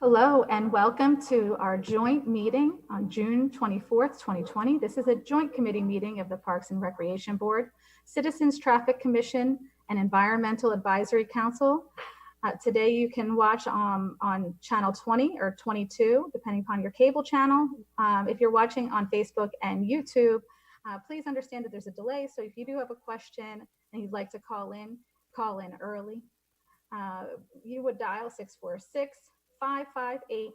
Hello and welcome to our joint meeting on June 24th, 2020. This is a joint committee meeting of the Parks and Recreation Board, Citizens Traffic Commission, and Environmental Advisory Council. Today you can watch on channel 20 or 22, depending upon your cable channel. If you're watching on Facebook and YouTube, please understand that there's a delay. So if you do have a question and you'd like to call in early. You would dial 646-558-8656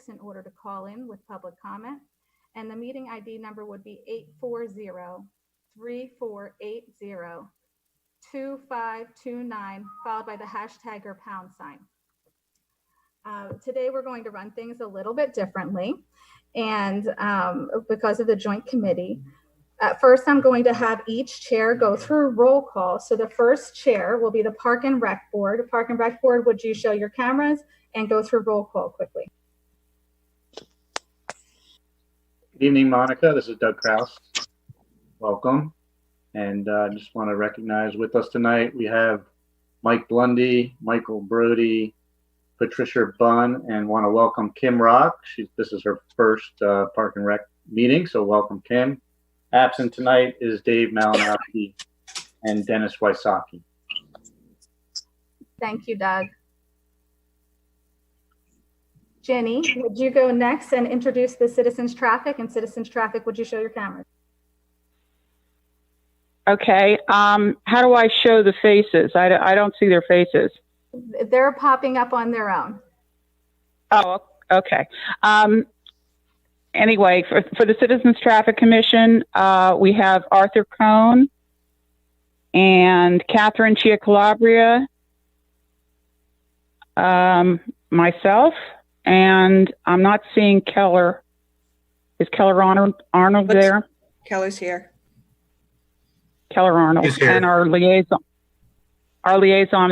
in order to call in with public comment. And the meeting ID number would be 840-3480-2529, followed by the hashtag or pound sign. Today we're going to run things a little bit differently, and because of the joint committee. First, I'm going to have each chair go through roll call. So the first chair will be the Park and Rec Board. Park and Rec Board, would you show your cameras and go through roll call quickly? Good evening, Monica. This is Doug Kraus. Welcome. And I just want to recognize with us tonight, we have Mike Blundy, Michael Brody, Patricia Bunn, and want to welcome Kim Rock. This is her first Park and Rec meeting, so welcome, Kim. Absent tonight is Dave Malinowski and Dennis Wysocki. Thank you, Doug. Jenny, would you go next and introduce the Citizens Traffic? And Citizens Traffic, would you show your cameras? Okay. How do I show the faces? I don't see their faces. They're popping up on their own. Oh, okay. Anyway, for the Citizens Traffic Commission, we have Arthur Cohn and Catherine Chiacalabria, myself, and I'm not seeing Keller. Is Keller Arnold there? Keller's here. Keller Arnold. He's here. And our liaison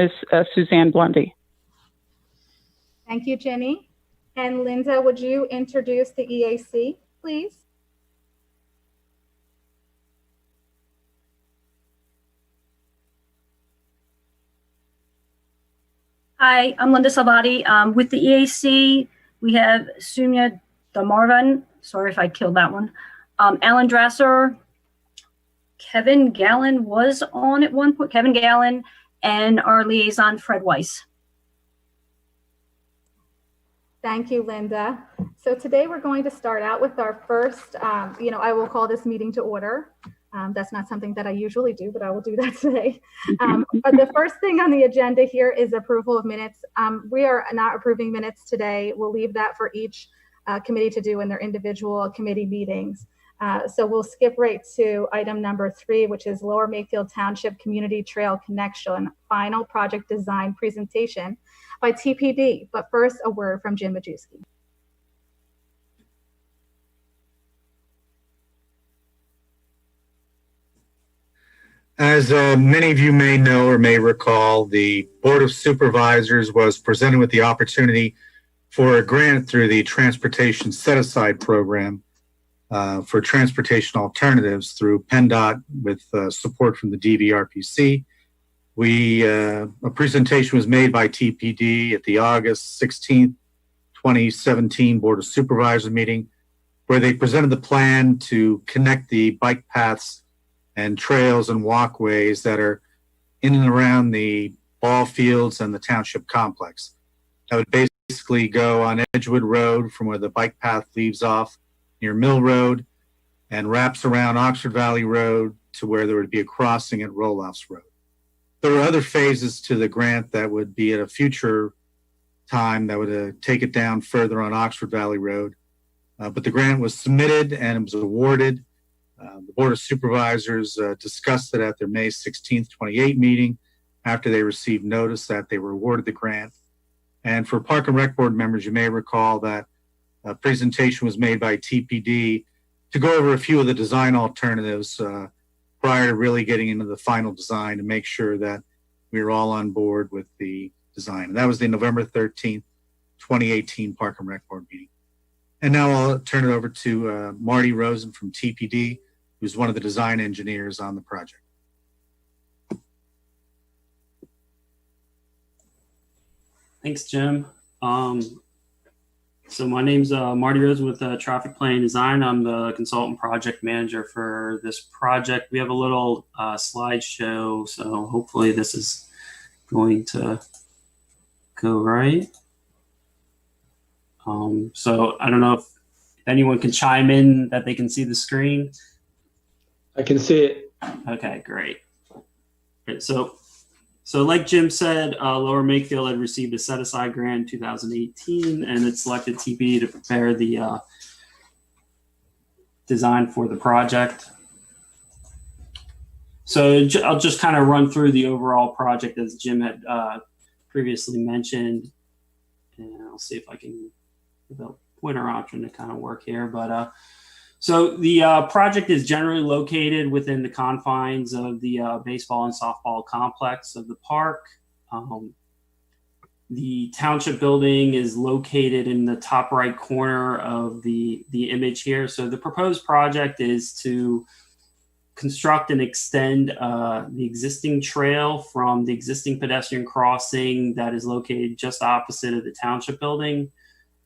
is Suzanne Blundy. Thank you, Jenny. And Linda, would you introduce the EAC, please? Hi, I'm Linda Salvati. With the EAC, we have Sunya Damarvan. Sorry if I killed that one. Alan Drasser. Kevin Gallen was on at one point. Kevin Gallen and our liaison, Fred Weiss. Thank you, Linda. So today we're going to start out with our first, I will call this meeting to order. That's not something that I usually do, but I will do that today. But the first thing on the agenda here is approval of minutes. We are not approving minutes today. We'll leave that for each committee to do in their individual committee meetings. So we'll skip right to item number 3, which is Lower Makefield Township Community Trail Connection Final Project Design Presentation by TPD. But first, a word from Jim Majewski. As many of you may know or may recall, the Board of Supervisors was presented with the opportunity for a grant through the Transportation Set-Aside Program for transportation alternatives through PennDOT with support from the DVRPC. A presentation was made by TPD at the August 16th, 2017 Board of Supervisors meeting, where they presented the plan to connect the bike paths and trails and walkways that are in and around the ball fields and the township complex. That would basically go on Edgewood Road from where the bike path leaves off near Mill Road and wraps around Oxford Valley Road to where there would be a crossing at Roelofs Road. There were other phases to the grant that would be at a future time that would take it down further on Oxford Valley Road. But the grant was submitted and it was awarded. The Board of Supervisors discussed it at their May 16th, 28 meeting after they received notice that they were awarded the grant. And for Park and Rec Board members, you may recall that a presentation was made by TPD to go over a few of the design alternatives prior to really getting into the final design to make sure that we were all on board with the design. And that was the November 13th, 2018 Park and Rec Board meeting. And now I'll turn it over to Marty Rosen from TPD, who's one of the design engineers on the project. Thanks, Jim. So my name's Marty Rose with Traffic Planning Design. I'm the consultant project manager for this project. We have a little slideshow, so hopefully this is going to go right. So I don't know if anyone can chime in that they can see the screen. I can see it. Okay, great. Right, so like Jim said, Lower Makefield had received a set-aside grant in 2018, and it selected TPD to prepare the design for the project. So I'll just kind of run through the overall project as Jim had previously mentioned, and I'll see if I can get the pointer option to kind of work here. But so the project is generally located within the confines of the baseball and softball complex of the park. The township building is located in the top right corner of the image here. So the proposed project is to construct and extend the existing trail from the existing pedestrian crossing that is located just opposite of the township building,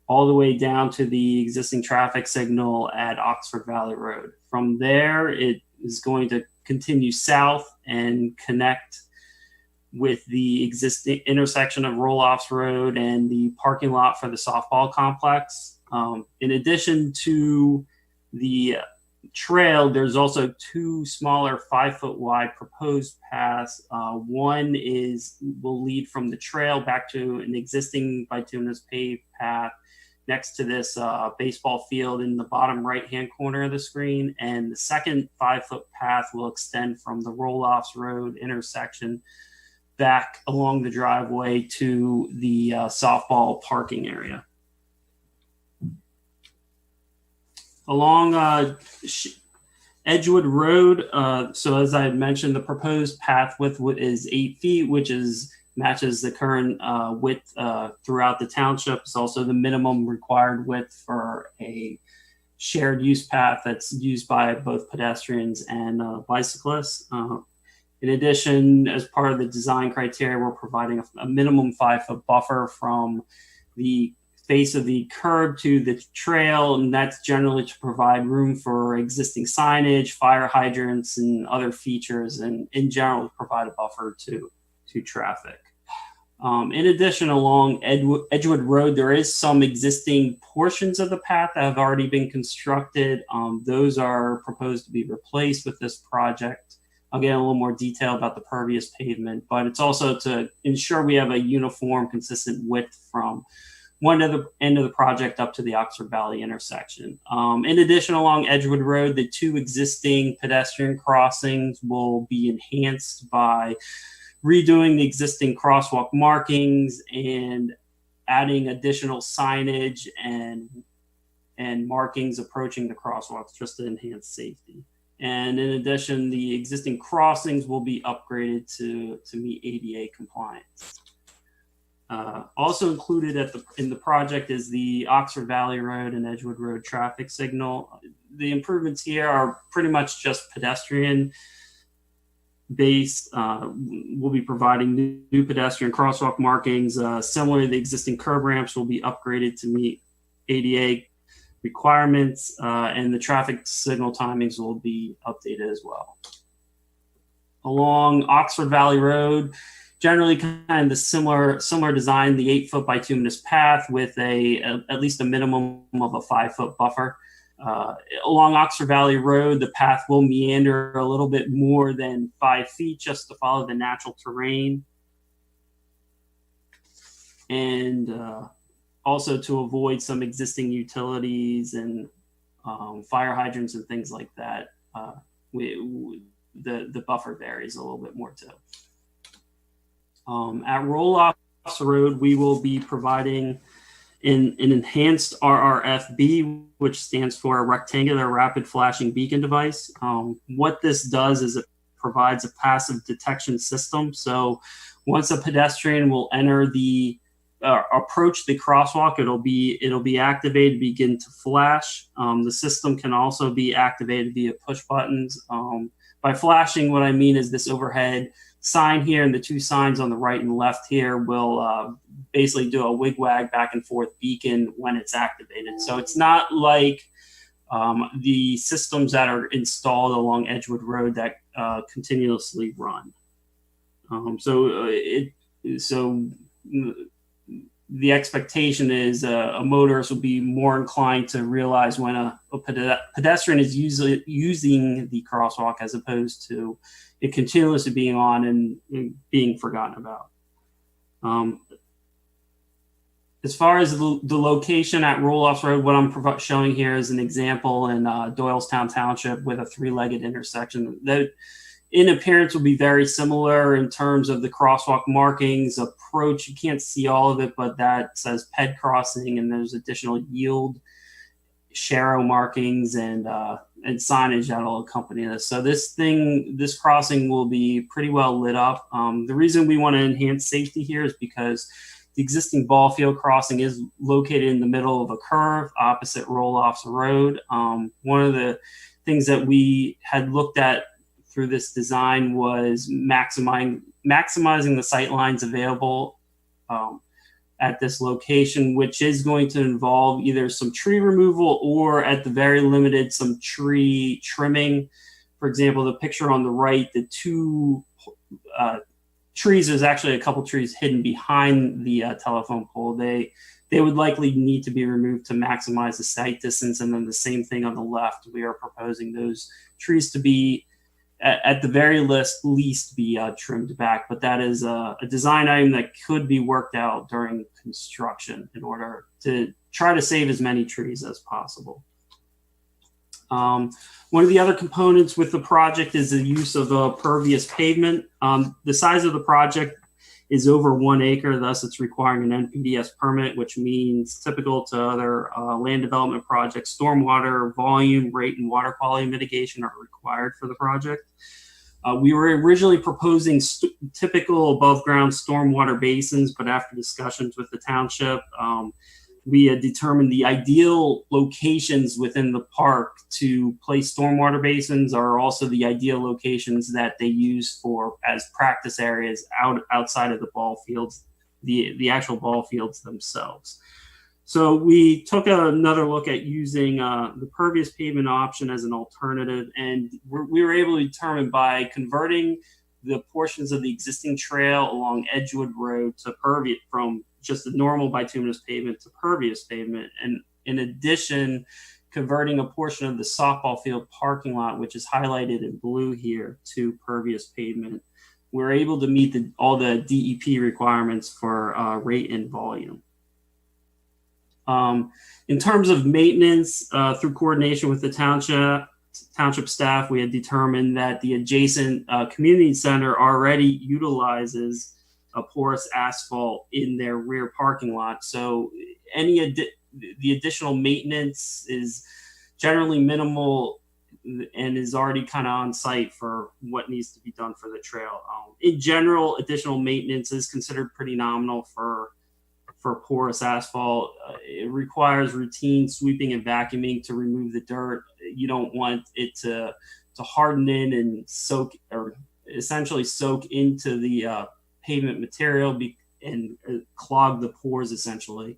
all the way down to the existing traffic signal at Oxford Valley Road. From there, it is going to continue south and connect with the existing intersection of Roelofs Road and the parking lot for the softball complex. In addition to the trail, there's also two smaller 5-foot wide proposed paths. One will lead from the trail back to an existing bituminous paved path next to this baseball field in the bottom right-hand corner of the screen. And the second 5-foot path will extend from the Roelofs Road intersection back along the driveway to the softball parking area. Along Edgewood Road, so as I had mentioned, the proposed path width is 8 feet, which matches the current width throughout the township. It's also the minimum required width for a shared use path that's used by both pedestrians and bicyclists. In addition, as part of the design criteria, we're providing a minimum 5-foot buffer from the face of the curb to the trail, and that's generally to provide room for existing signage, fire hydrants, and other features, and in general provide a buffer to traffic. In addition, along Edgewood Road, there is some existing portions of the path that have already been constructed. Those are proposed to be replaced with this project. I'll get a little more detail about the pervious pavement, but it's also to ensure we have a uniform, consistent width from one end of the project up to the Oxford Valley intersection. In addition, along Edgewood Road, the two existing pedestrian crossings will be enhanced by redoing the existing crosswalk markings and adding additional signage and markings approaching the crosswalks just to enhance safety. And in addition, the existing crossings will be upgraded to meet ADA compliance. Also included in the project is the Oxford Valley Road and Edgewood Road traffic signal. The improvements here are pretty much just pedestrian based. We'll be providing new pedestrian crosswalk markings. Similarly, the existing curb ramps will be upgraded to meet ADA requirements, and the traffic signal timings will be updated as well. Along Oxford Valley Road, generally kind of the similar design, the 8-foot bituminous path with at least a minimum of a 5-foot buffer. Along Oxford Valley Road, the path will meander a little bit more than 5 feet just to follow the natural terrain. And also to avoid some existing utilities and fire hydrants and things like that. The buffer varies a little bit more too. At Roelofs Road, we will be providing an enhanced RRFB, which stands for a rectangular rapid flashing beacon device. What this does is it provides a passive detection system. So once a pedestrian will enter approach the crosswalk, it'll be activated, begin to flash. The system can also be activated via push buttons. By flashing, what I mean is this overhead sign here and the two signs on the right and left here will basically do a wig-wag back and forth beacon when it's activated. So it's not like the systems that are installed along Edgewood Road that continuously run. So the expectation is a motorist will be more inclined to realize when a pedestrian is usually using the crosswalk as opposed to it continuously being on and being forgotten about. As far as the location at Roelofs Road, what I'm showing here is an example in Doylestown Township with a three-legged intersection that in appearance will be very similar in terms of the crosswalk markings, approach. You can't see all of it, but that says ped crossing, and there's additional yield, sharrow markings, and signage that'll accompany this. So this crossing will be pretty well lit up. The reason we want to enhance safety here is because the existing ball field crossing is located in the middle of a curve opposite Roelofs Road. One of the things that we had looked at through this design was maximizing the sight lines available at this location, which is going to involve either some tree removal or at the very limited some tree trimming. For example, the picture on the right, the two trees, there's actually a couple trees hidden behind the telephone pole. They would likely need to be removed to maximize the sight distance. And then the same thing on the left, we are proposing those trees to be at the very least be trimmed back, but that is a design item that could be worked out during construction in order to try to save as many trees as possible. One of the other components with the project is the use of pervious pavement. The size of the project is over 1 acre, thus it's requiring an NPDES permit, which means typical to other land development projects, stormwater, volume, rate, and water quality mitigation are required for the project. We were originally proposing typical above ground stormwater basins, but after discussions with the township, we had determined the ideal locations within the park to place stormwater basins are also the ideal locations that they use as practice areas outside of the ball fields, the actual ball fields themselves. So we took another look at using the pervious pavement option as an alternative, and we were able to determine by converting the portions of the existing trail along Edgewood Road to pervious, from just the normal bituminous pavement to pervious pavement, and in addition, converting a portion of the softball field parking lot, which is highlighted in blue here, to pervious pavement. We're able to meet all the DEP requirements for rate and volume. In terms of maintenance, through coordination with the township staff, we had determined that the adjacent community center already utilizes a porous asphalt in their rear parking lot. So the additional maintenance is generally minimal and is already kind of on site for what needs to be done for the trail. In general, additional maintenance is considered pretty nominal for porous asphalt. It requires routine sweeping and vacuuming to remove the dirt. You don't want it to harden in and essentially soak into the pavement material and clog the pores essentially.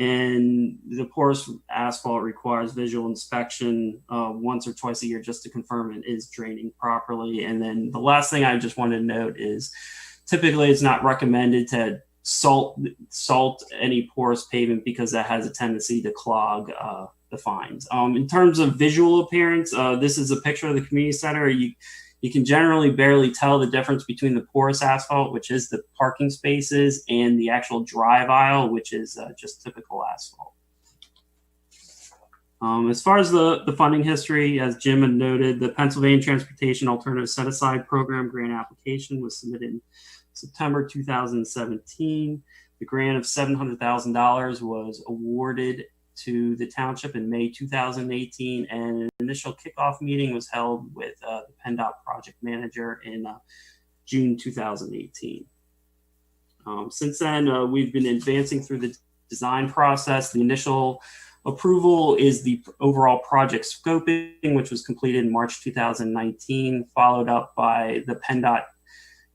And the porous asphalt requires visual inspection once or twice a year just to confirm it is draining properly. And then the last thing I just want to note is typically it's not recommended to salt any porous pavement because that has a tendency to clog the fines. In terms of visual appearance, this is a picture of the community center. You can generally barely tell the difference between the porous asphalt, which is the parking spaces, and the actual drive aisle, which is just typical asphalt. As far as the funding history, as Jim had noted, the Pennsylvania Transportation Alternative Set-Aside Program grant application was submitted in September 2017. The grant of $700,000 was awarded to the township in May 2018, and an initial kickoff meeting was held with the PennDOT project manager in June 2018. Since then, we've been advancing through the design process. The initial approval is the overall project scoping, which was completed in March 2019, followed up by the PennDOT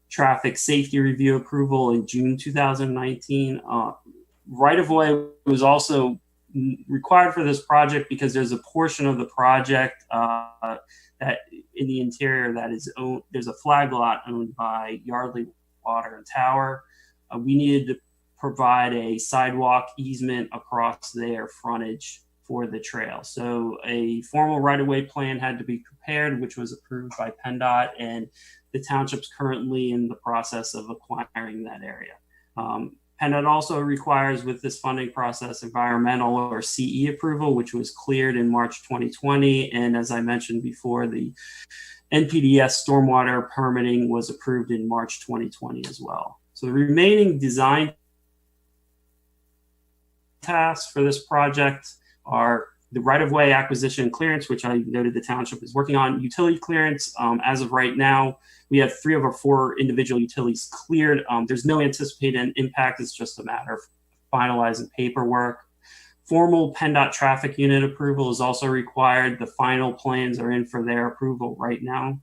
traffic safety review approval in June 2019. Right-of-way was also required for this project because there's a portion of the project that in the interior that is owned, there's a flag lot owned by Yardley Water and Tower. We needed to provide a sidewalk easement across their frontage for the trail. So a formal right-of-way plan had to be prepared, which was approved by PennDOT, and the township's currently in the process of acquiring that area. PennDOT also requires with this funding process environmental or CE approval, which was cleared in March 2020. And as I mentioned before, the NPDES stormwater permitting was approved in March 2020 as well. So the remaining design tasks for this project are the right-of-way acquisition and clearance, which I noted the township is working on. Utility clearance, as of right now, we have 3 of our 4 individual utilities cleared. There's no anticipated impact. It's just a matter of finalizing paperwork. Formal PennDOT traffic unit approval is also required. The final plans are in for their approval right now.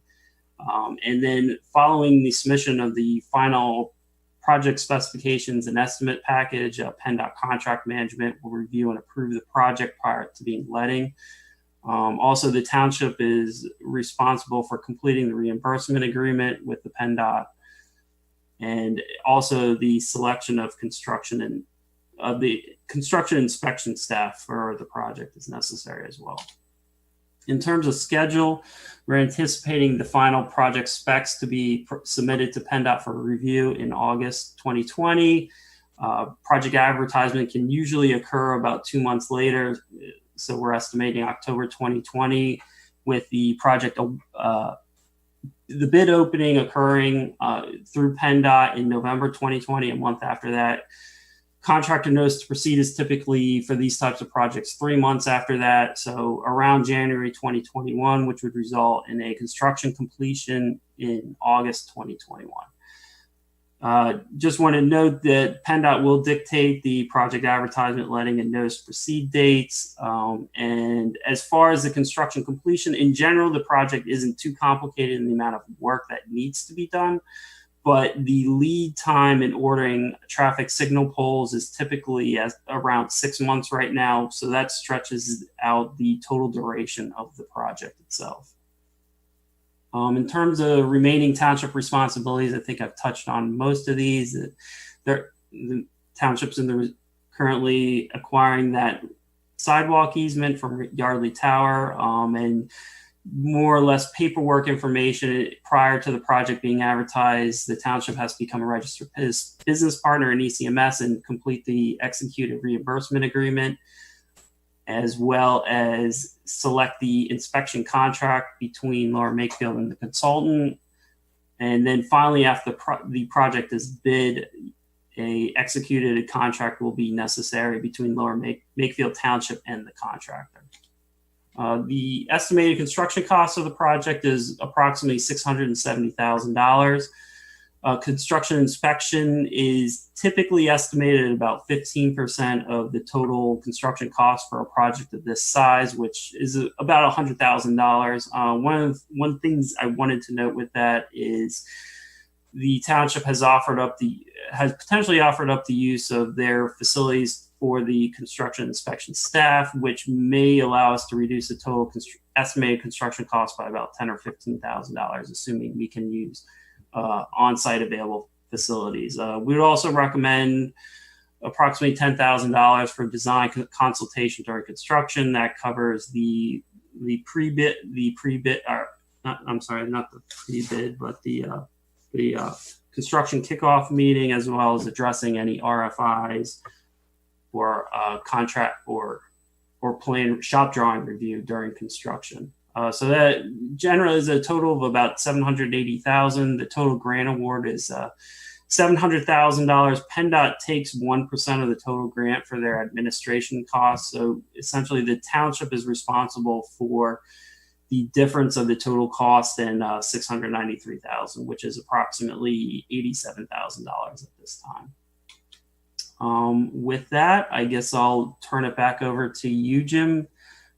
And then following the submission of the final project specifications and estimate package, PennDOT contract management will review and approve the project prior to being letting. Also, the township is responsible for completing the reimbursement agreement with the PennDOT, and also the selection of construction and the construction inspection staff for the project is necessary as well. In terms of schedule, we're anticipating the final project specs to be submitted to PennDOT for review in August 2020. Project advertisement can usually occur about 2 months later, so we're estimating October 2020, with the project, the bid opening occurring through PennDOT in November 2020, a month after that. Contractor notice to proceed is typically for these types of projects 3 months after that, so around January 2021, which would result in a construction completion in August 2021. Just want to note that PennDOT will dictate the project advertisement, letting, and notice to proceed dates. And as far as the construction completion, in general, the project isn't too complicated in the amount of work that needs to be done. But the lead time in ordering traffic signal poles is typically around 6 months right now. So that stretches out the total duration of the project itself. In terms of remaining township responsibilities, I think I've touched on most of these. The township's currently acquiring that sidewalk easement from Yardley Tower, and more or less paperwork information prior to the project being advertised. The township has to become a registered business partner in ECMS and complete the executed reimbursement agreement, as well as select the inspection contract between Lower Makefield and the consultant. And then finally, after the project is bid, a executed contract will be necessary between Lower Makefield Township and the contractor. The estimated construction cost of the project is approximately $670,000. Construction inspection is typically estimated at about 15% of the total construction cost for a project of this size, which is about $100,000. One things I wanted to note with that is the township has potentially offered up the use of their facilities for the construction inspection staff, which may allow us to reduce the total estimated construction cost by about $10,000 or $15,000, assuming we can use on-site available facilities. We would also recommend approximately $10,000 for design consultation during construction. That covers the pre-bid, construction kickoff meeting, as well as addressing any RFIs or contract or plan shop drawing review during construction. So that generally is a total of about $780,000. The total grant award is $700,000. PennDOT takes 1% of the total grant for their administration costs. So essentially, the township is responsible for the difference of the total cost and $693,000, which is approximately $87,000 at this time. With that, I guess I'll turn it back over to you, Jim,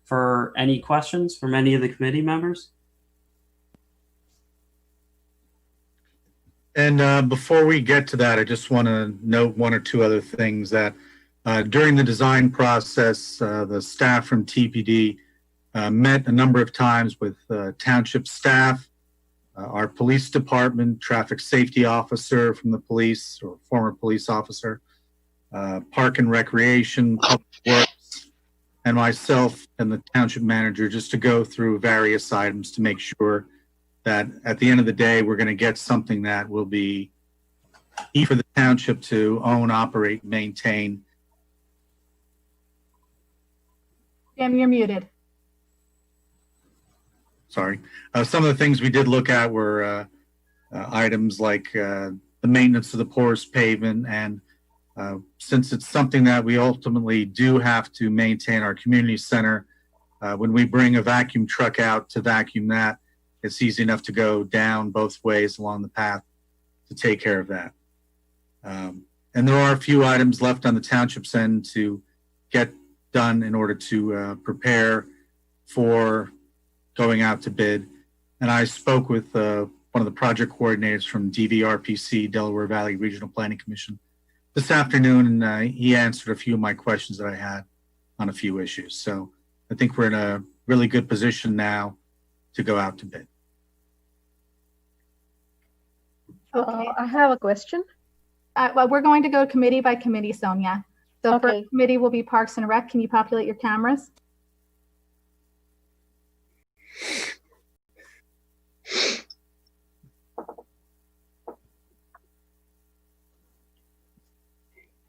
for any questions from any of the committee members. And before we get to that, I just want to note one or two other things that during the design process, the staff from TPD met a number of times with township staff, our police department, traffic safety officer from the police or former police officer, park and recreation, public works, and myself and the township manager just to go through various items to make sure that at the end of the day, we're going to get something that will be easy for the township to own, operate, maintain. Jim, you're muted. Sorry. Some of the things we did look at were items like the maintenance of the porous pavement. And since it's something that we ultimately do have to maintain our community center, when we bring a vacuum truck out to vacuum that, it's easy enough to go down both ways along the path to take care of that. And there are a few items left on the township's end to get done in order to prepare for going out to bid. And I spoke with one of the project coordinators from DVRPC, Delaware Valley Regional Planning Commission, this afternoon, and he answered a few of my questions that I had on a few issues. So I think we're in a really good position now to go out to bid. Okay. I have a question. Well, we're going to go committee by committee, Sonia. So Okay. first committee will be Parks and Rec. Can you populate your cameras?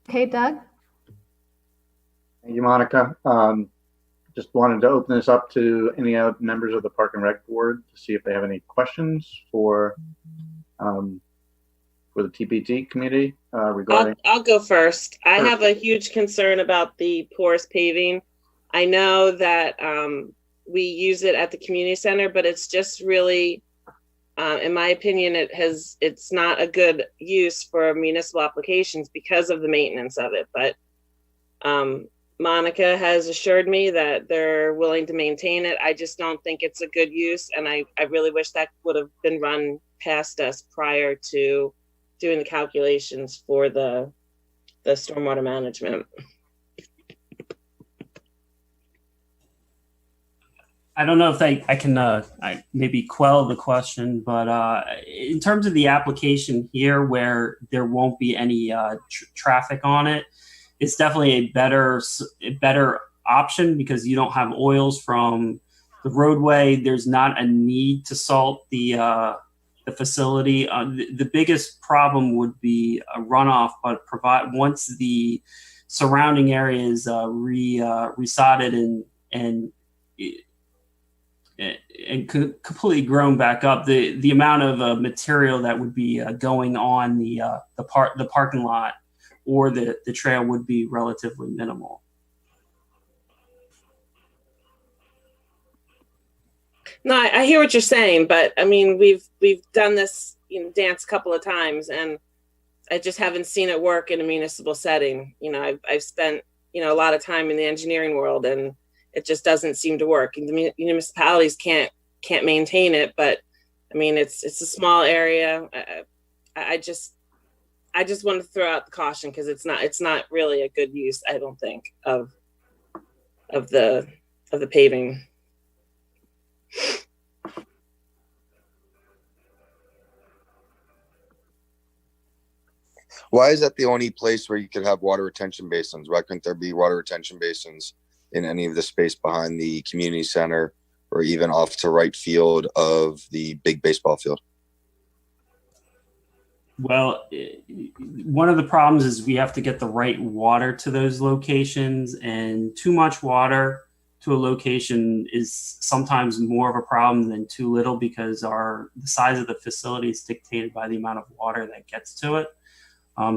Okay, Doug? Thank you, Monica. Just wanted to open this up to any other members of the Park and Rec Board to see if they have any questions for the TPT committee regarding. I'll go first. I have a huge concern about the porous paving. I know that we use it at the community center, but it's just really, in my opinion, it's not a good use for municipal applications because of the maintenance of it. But Monica has assured me that they're willing to maintain it. I just don't think it's a good use, and I really wish that would have been run past us prior to doing the calculations for the stormwater management. I don't know if I can I maybe quell the question, but in terms of the application here, where there won't be any traffic on it, it's definitely a better option because you don't have oils from the roadway. There's not a need to salt the facility. The biggest problem would be a runoff, but once the surrounding area is resodded and completely grown back up, the amount of material that would be going on the parking lot or the trail would be relatively minimal. No, I hear what you're saying, but I mean, we've done this dance a couple of times, and I just haven't seen it work in a municipal setting. I've spent a lot of time in the engineering world, and it just doesn't seem to work. And the municipalities can't maintain it, but I mean, it's a small area. I just want to throw out the caution because it's not really a good use, I don't think, of the paving. Why is that the only place where you could have water retention basins? Why couldn't there be water retention basins in any of the space behind the community center or even off to right field of the big baseball field? Well, one of the problems is we have to get the right water to those locations, and too much water to a location is sometimes more of a problem than too little because the size of the facility is dictated by the amount of water that gets to it.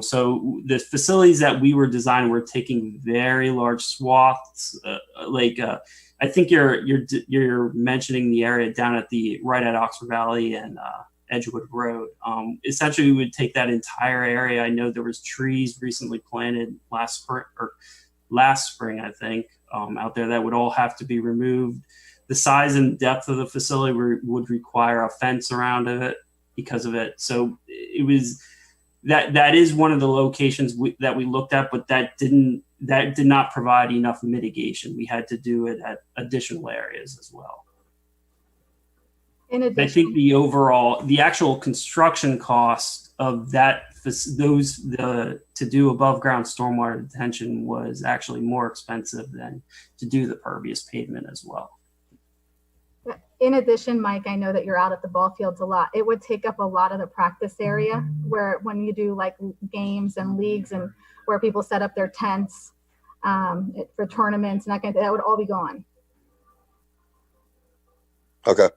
So the facilities that we were designing were taking very large swaths. I think you're mentioning the area down at right at Oxford Valley and Edgewood Road. Essentially, we would take that entire area. I know there was trees recently planted last spring, I think, out there that would all have to be removed. The size and depth of the facility would require a fence around it. because of it. So it was that is one of the locations that we looked at, but that did not provide enough mitigation. We had to do it at additional areas as well. In addition, I think the actual construction cost of to do above ground stormwater detention was actually more expensive than to do the pervious pavement as well. in addition, Mike, I know that you're out at the ball fields a lot. It would take up a lot of the practice area where when you do like games and leagues and where people set up their tents for tournaments and that would all be gone. Okay.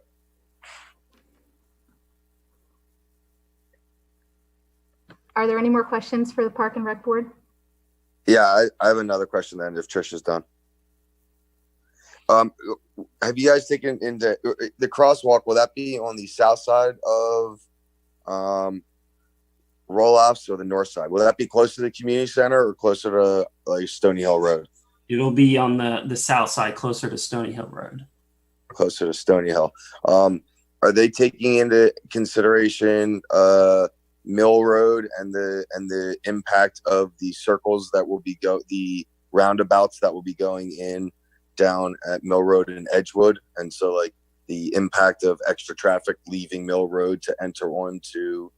Are there any more questions for the Park and Rec Board? Yeah, I have another question then if Trish is done. Have you guys taken into the crosswalk? Will that be on the south side of Roelofs or the north side? Will that be closer to the community center or closer to like Stony Hill Road? It'll be on the south side, closer to Stony Hill Road. Closer to Stony Hill. Are they taking into consideration Mill Road and the impact of the circles that will be the roundabouts that will be going in down at Mill Road and Edgewood, and so like the impact of extra traffic leaving Mill Road to enter onto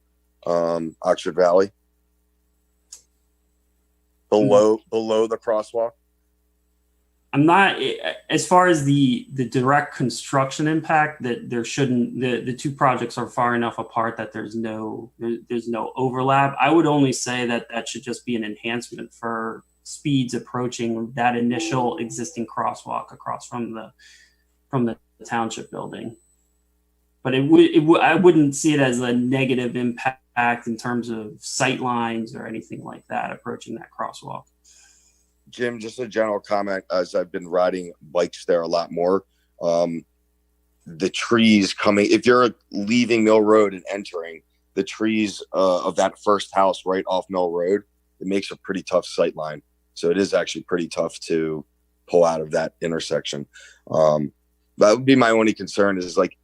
Oxford Valley below the crosswalk? I'm not, as far as the direct construction impact, that there shouldn't, the two projects are far enough apart that there's no overlap. I would only say that should just be an enhancement for speeds approaching that initial existing crosswalk across from the township building. But I wouldn't see it as a negative impact in terms of sight lines or anything like that approaching that crosswalk. Jim, just a general comment, as I've been riding bikes there a lot more, the trees coming, if you're leaving Mill Road and entering, the trees of that first house right off Mill Road, it makes a pretty tough sight line. So it is actually pretty tough to pull out of that intersection. That would be my only concern is like,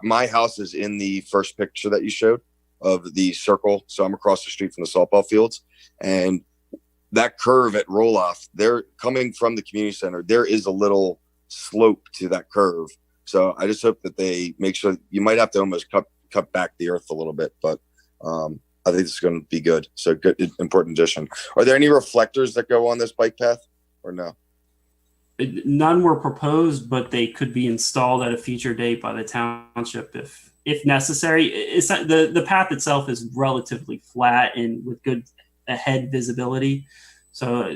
my house is in the first picture that you showed of the circle. So I'm across the street from the softball fields, and that curve at Roelofs, they're coming from the community center. There is a little slope to that curve. So I just hope that they make sure. You might have to almost cut back the earth a little bit, but I think it's going to be good. So good, important addition. Are there any reflectors that go on this bike path or no? None were proposed, but they could be installed at a future date by the township if necessary. It's not, the path itself is relatively flat and with good ahead visibility, so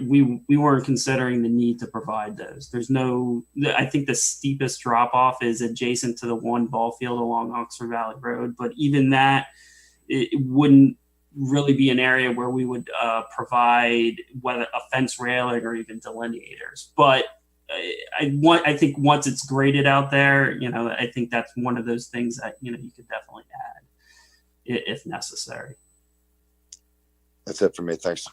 we weren't considering the need to provide those. There's no, I think the steepest drop off is adjacent to the one ball field along Oxford Valley Road, but even that, it wouldn't really be an area where we would provide whether a fence railing or even delineators. But I think once it's graded out there, I think that's one of those things that you could definitely add if necessary. That's it for me. Thanks.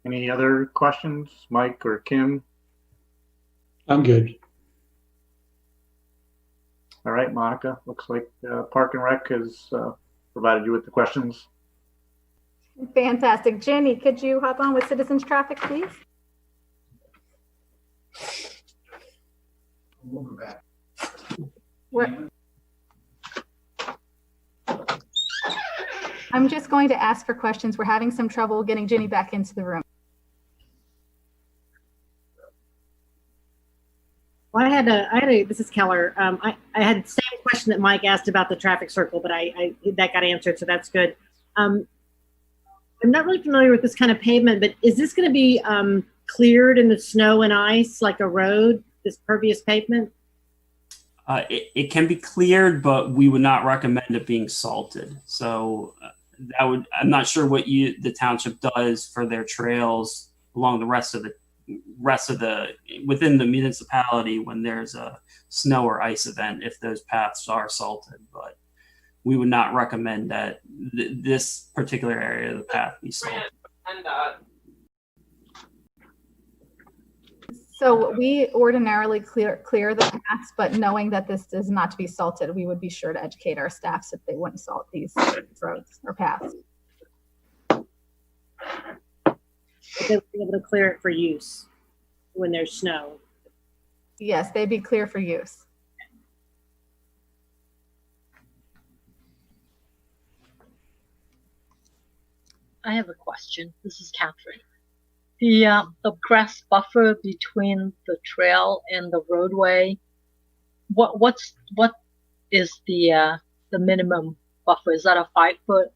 Any other questions, Mike or Kim? I'm good. All right, Monica, looks like Park and Rec has provided you with the questions. Fantastic. Jenny, could you hop on with citizens traffic, please? I'm just going to ask for questions. We're having some trouble getting Jenny back into the room. Well, I had a, this is Keller. I had the same question that Mike asked about the traffic circle, but that got answered, so that's good. I'm not really familiar with this kind of pavement, but is this going to be cleared in the snow and ice like a road, this pervious pavement? It can be cleared, but we would not recommend it being salted. So I'm not sure what the township does for their trails along the rest of the within the municipality when there's a snow or ice event, if those paths are salted, but we would not recommend that this particular area of the path be salted. So we ordinarily clear the paths, but knowing that this is not to be salted, we would be sure to educate our staffs if they wouldn't salt these roads or paths. They would be able to clear it for use when there's snow. Yes, they'd be clear for use. I have a question. This is Catherine. The grass buffer between the trail and the roadway, what is the minimum buffer? Is that a 5-foot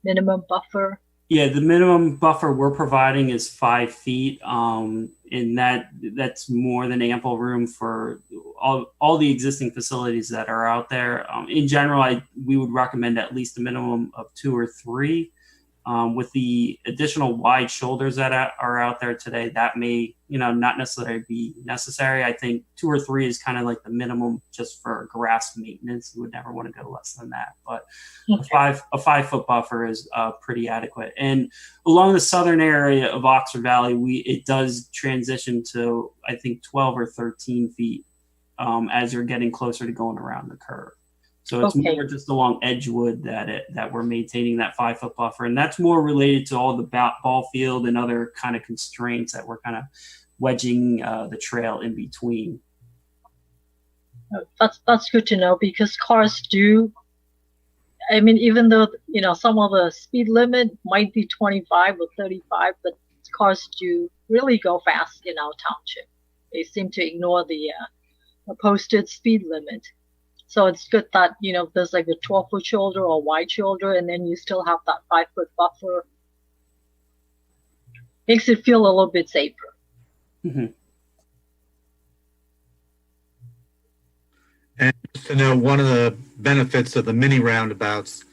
minimum buffer? Yeah, the minimum buffer we're providing is 5 feet, and that's more than ample room for all the existing facilities that are out there. In general, we would recommend at least a minimum of 2 or 3. With the additional wide shoulders that are out there today, that may, not necessarily be necessary. I think 2 or 3 is kind of like the minimum just for grass maintenance. You would never want to go less than that. But a 5-foot buffer is pretty adequate. And along the southern area of Oxford Valley, it does transition to, I think, 12 or 13 feet as you're getting closer to going around the curve. So it's more just along Edgewood that we're maintaining that 5-foot buffer. And that's more related to all the ball field and other kind of constraints that we're kind of wedging the trail in between. That's good to know, because cars do, I mean, even though, some of the speed limit might be 25 or 35, but cars do really go fast in our township. They seem to ignore the posted speed limit. So it's good that, there's like a 12-foot shoulder or wide shoulder, and then you still have that 5-foot buffer. Makes it feel a little bit safer. Mm-hmm. And just to know, one of the benefits of the mini roundabouts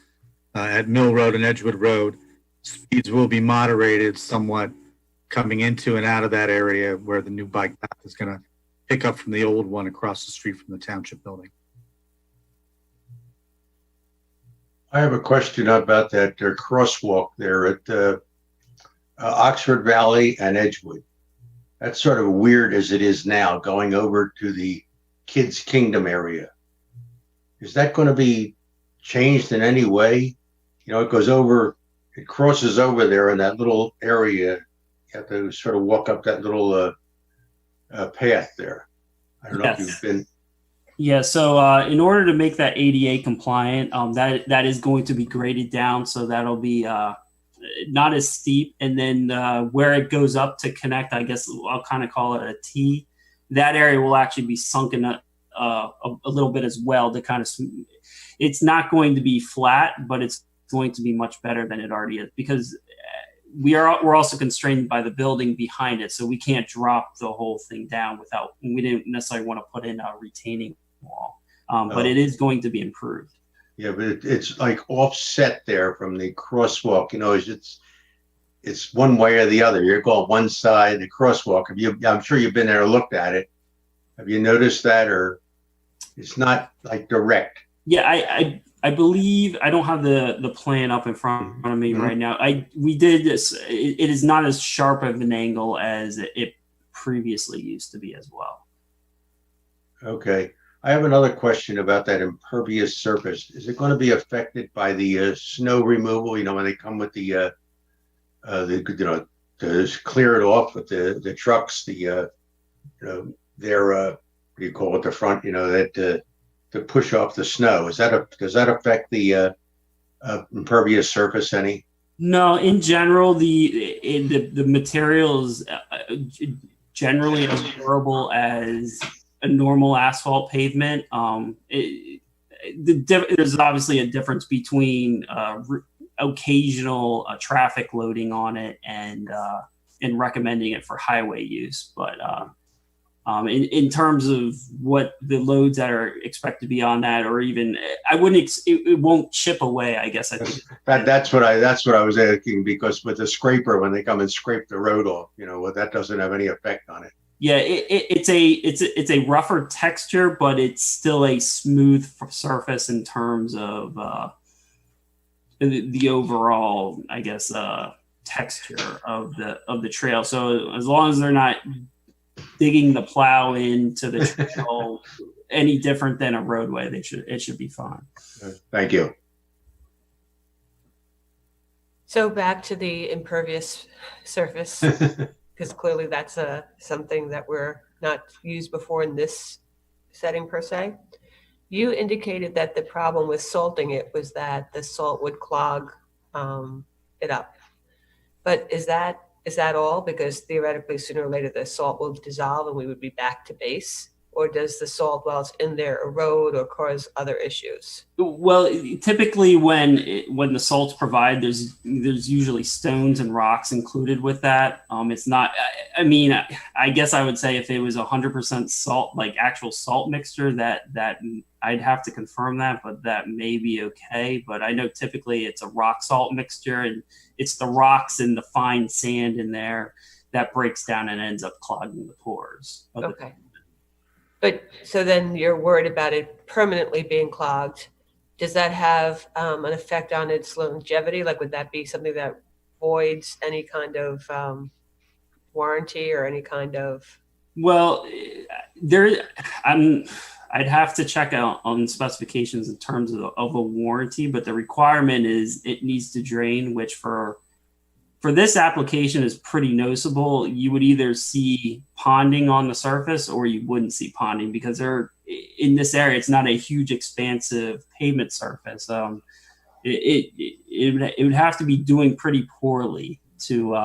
at Mill Road and Edgewood Road, speeds will be moderated somewhat coming into and out of that area where the new bike path is going to pick up from the old one across the street from the township building. I have a question about that crosswalk there at Oxford Valley and Edgewood. That's sort of weird as it is now, going over to the Kids Kingdom area. Is that going to be changed in any way? It goes over, it crosses over there in that little area. You have to sort of walk up that little path there. I don't know if you've been. Yeah, so in order to make that ADA compliant, that is going to be graded down, so that'll be not as steep. And then where it goes up to connect, I guess I'll kind of call it a T, that area will actually be sunken a little bit as well to kind of, it's not going to be flat, but it's going to be much better than it already is, because we're also constrained by the building behind it, so we can't drop the whole thing down we didn't necessarily want to put in a retaining wall, but it is going to be improved. Yeah, but it's like offset there from the crosswalk. It's one way or the other. You're going one side, the crosswalk. I'm sure you've been there and looked at it. Have you noticed that, or it's not like direct? Yeah, I believe, I don't have the plan up in front of me right now. We did this. It is not as sharp of an angle as it previously used to be as well. Okay. I have another question about that impervious surface. Is it going to be affected by the snow removal? When they come with to clear it off with the trucks, their what do you call it, the front, that to push off the snow. Does that affect the impervious surface any? No, in general, the material is generally as durable as a normal asphalt pavement. There's obviously a difference between occasional traffic loading on it and recommending it for highway use. But in terms of what the loads that are expected to be on that, or even it won't chip away, I guess. I think that's what I was asking, because with the scraper, when they come and scrape the road off, that doesn't have any effect on it. Yeah, it's a rougher texture, but it's still a smooth surface in terms of the overall, I guess, texture of the trail. So as long as they're not digging the plow into the trail any different than a roadway. It should be fine. Thank you. So back to the impervious surface, because clearly that's something that we're not used before in this setting per se. You indicated that the problem with salting it was that the salt would clog it up. But is that all? Because theoretically, sooner or later, the salt will dissolve and we would be back to base. Or does the salt, while it's in there, erode or cause other issues? Well, typically when the salt's provided, there's usually stones and rocks included with that. It's not. I mean, I guess I would say if it was 100% salt, like actual salt mixture, that I'd have to confirm that, but that may be okay. But I know typically it's a rock salt mixture, and it's the rocks and the fine sand in there that breaks down and ends up clogging the pores. Okay. But so then you're worried about it permanently being clogged. Does that have an effect on its longevity? Like, would that be something that voids any kind of warranty or any kind of? Well, I'd have to check out on specifications in terms of a warranty, but the requirement is it needs to drain, which for this application is pretty noticeable. You would either see ponding on the surface or you wouldn't see ponding because in this area, it's not a huge expansive pavement surface. It would have to be doing pretty poorly to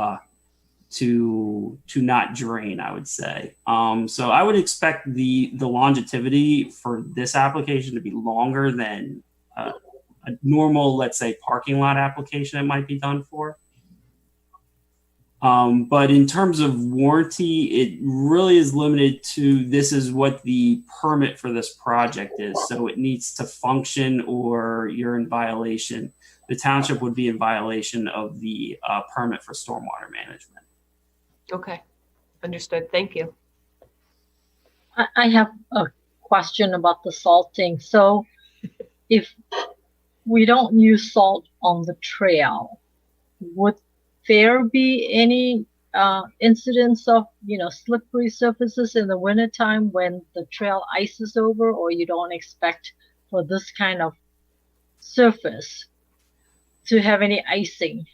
not drain, I would say. So I would expect the longevity for this application to be longer than a normal, let's say, parking lot application it might be done for. But in terms of warranty, it really is limited to this is what the permit for this project is. So it needs to function or you're in violation. The township would be in violation of the permit for stormwater management. Okay, understood. Thank you. I have a question about the salting. So if we don't use salt on the trail, would there be any incidents of slippery surfaces in the wintertime when the trail ices over, or you don't expect for this kind of surface to have any icing?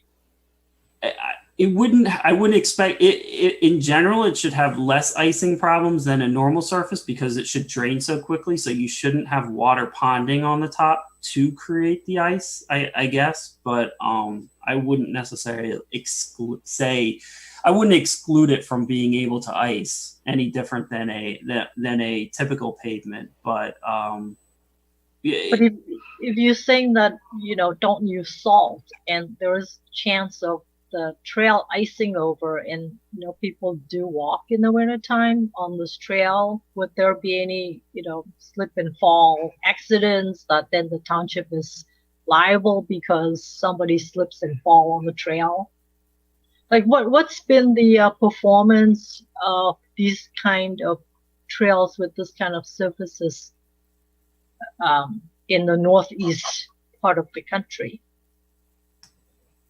I wouldn't expect it in general. It should have less icing problems than a normal surface because it should drain so quickly. So you shouldn't have water ponding on the top to create the ice, I guess. But I wouldn't necessarily exclude it from being able to ice any different than a typical pavement. But if you're saying that don't use salt and there is chance of the trail icing over and people do walk in the wintertime on this trail, would there be any slip and fall accidents that then the township is liable because somebody slips and fall on the trail? Like what's been the performance of these kind of trails with this kind of surfaces in the northeast part of the country?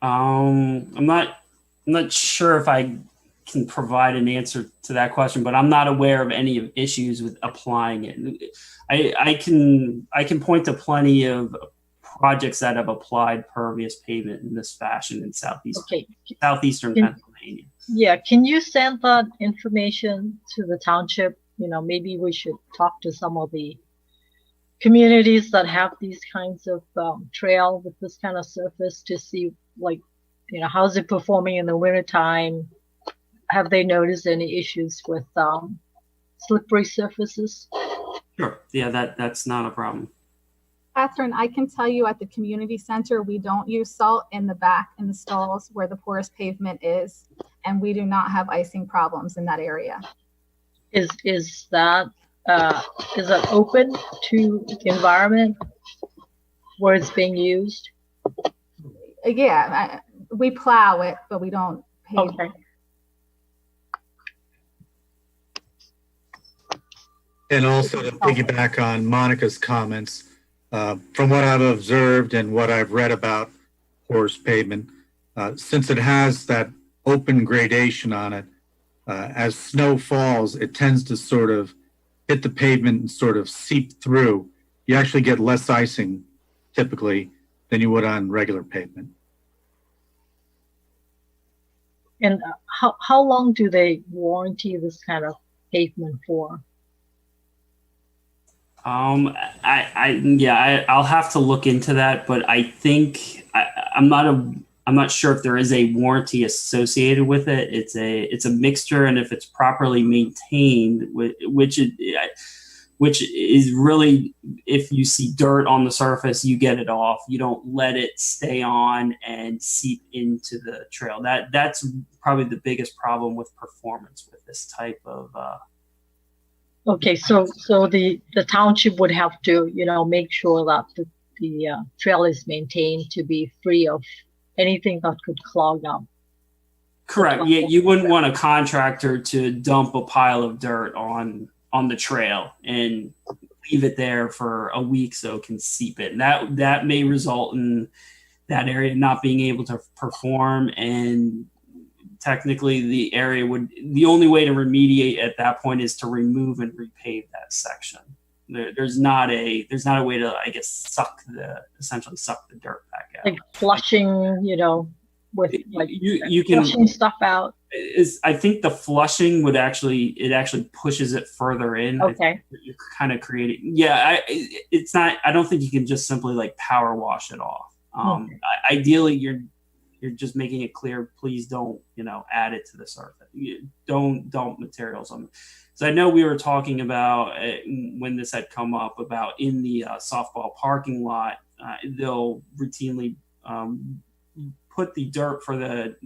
I'm not sure if I can provide an answer to that question, but I'm not aware of any issues with applying it. I can point to plenty of projects that have applied pervious pavement in this fashion in southeastern Pennsylvania. Yeah, can you send that information to the township? Maybe we should talk to some of the communities that have these kinds of trail with this kind of surface to see how's it performing in the wintertime? Have they noticed any issues with slippery surfaces? Sure. Yeah, that's not a problem. Catherine, I can tell you at the community center, we don't use salt in the back in the stalls where the porous pavement is, and we do not have icing problems in that area. Is that open to the environment where it's being used? Yeah, we plow it, but we don't pave it. And also to piggyback on Monica's comments, from what I've observed and what I've read about porous pavement, since it has that open gradation on it, As snow falls, it tends to sort of hit the pavement and sort of seep through. You actually get less icing typically than you would on regular pavement. And how long do they warranty this kind of pavement for? I'll have to look into that, but I think I'm not sure if there is a warranty associated with it. It's a mixture, and if it's properly maintained, which is really, if you see dirt on the surface, you get it off. You don't let it stay on and seep into the trail. That's probably the biggest problem with performance with this type of. Okay, so the township would have to, make sure that the trail is maintained to be free of anything that could clog up. Correct. Yeah, you wouldn't want a contractor to dump a pile of dirt on the trail and leave it there for a week so it can seep in. That may result in that area not being able to perform, and technically the only way to remediate at that point is to remove and repave that section. There's not a way to, I guess, essentially suck the dirt back out. Like flushing, with like you can flushing stuff out. I think the flushing would actually pushes it further in. Okay. You're kind of creating. Yeah, it's not. I don't think you can just simply like power wash it off. Okay. Ideally, you're just making it clear. Please don't add it to the surface. Don't dump materials on. So I know we were talking about when this had come up about in the softball parking lot, they'll routinely put the dirt for the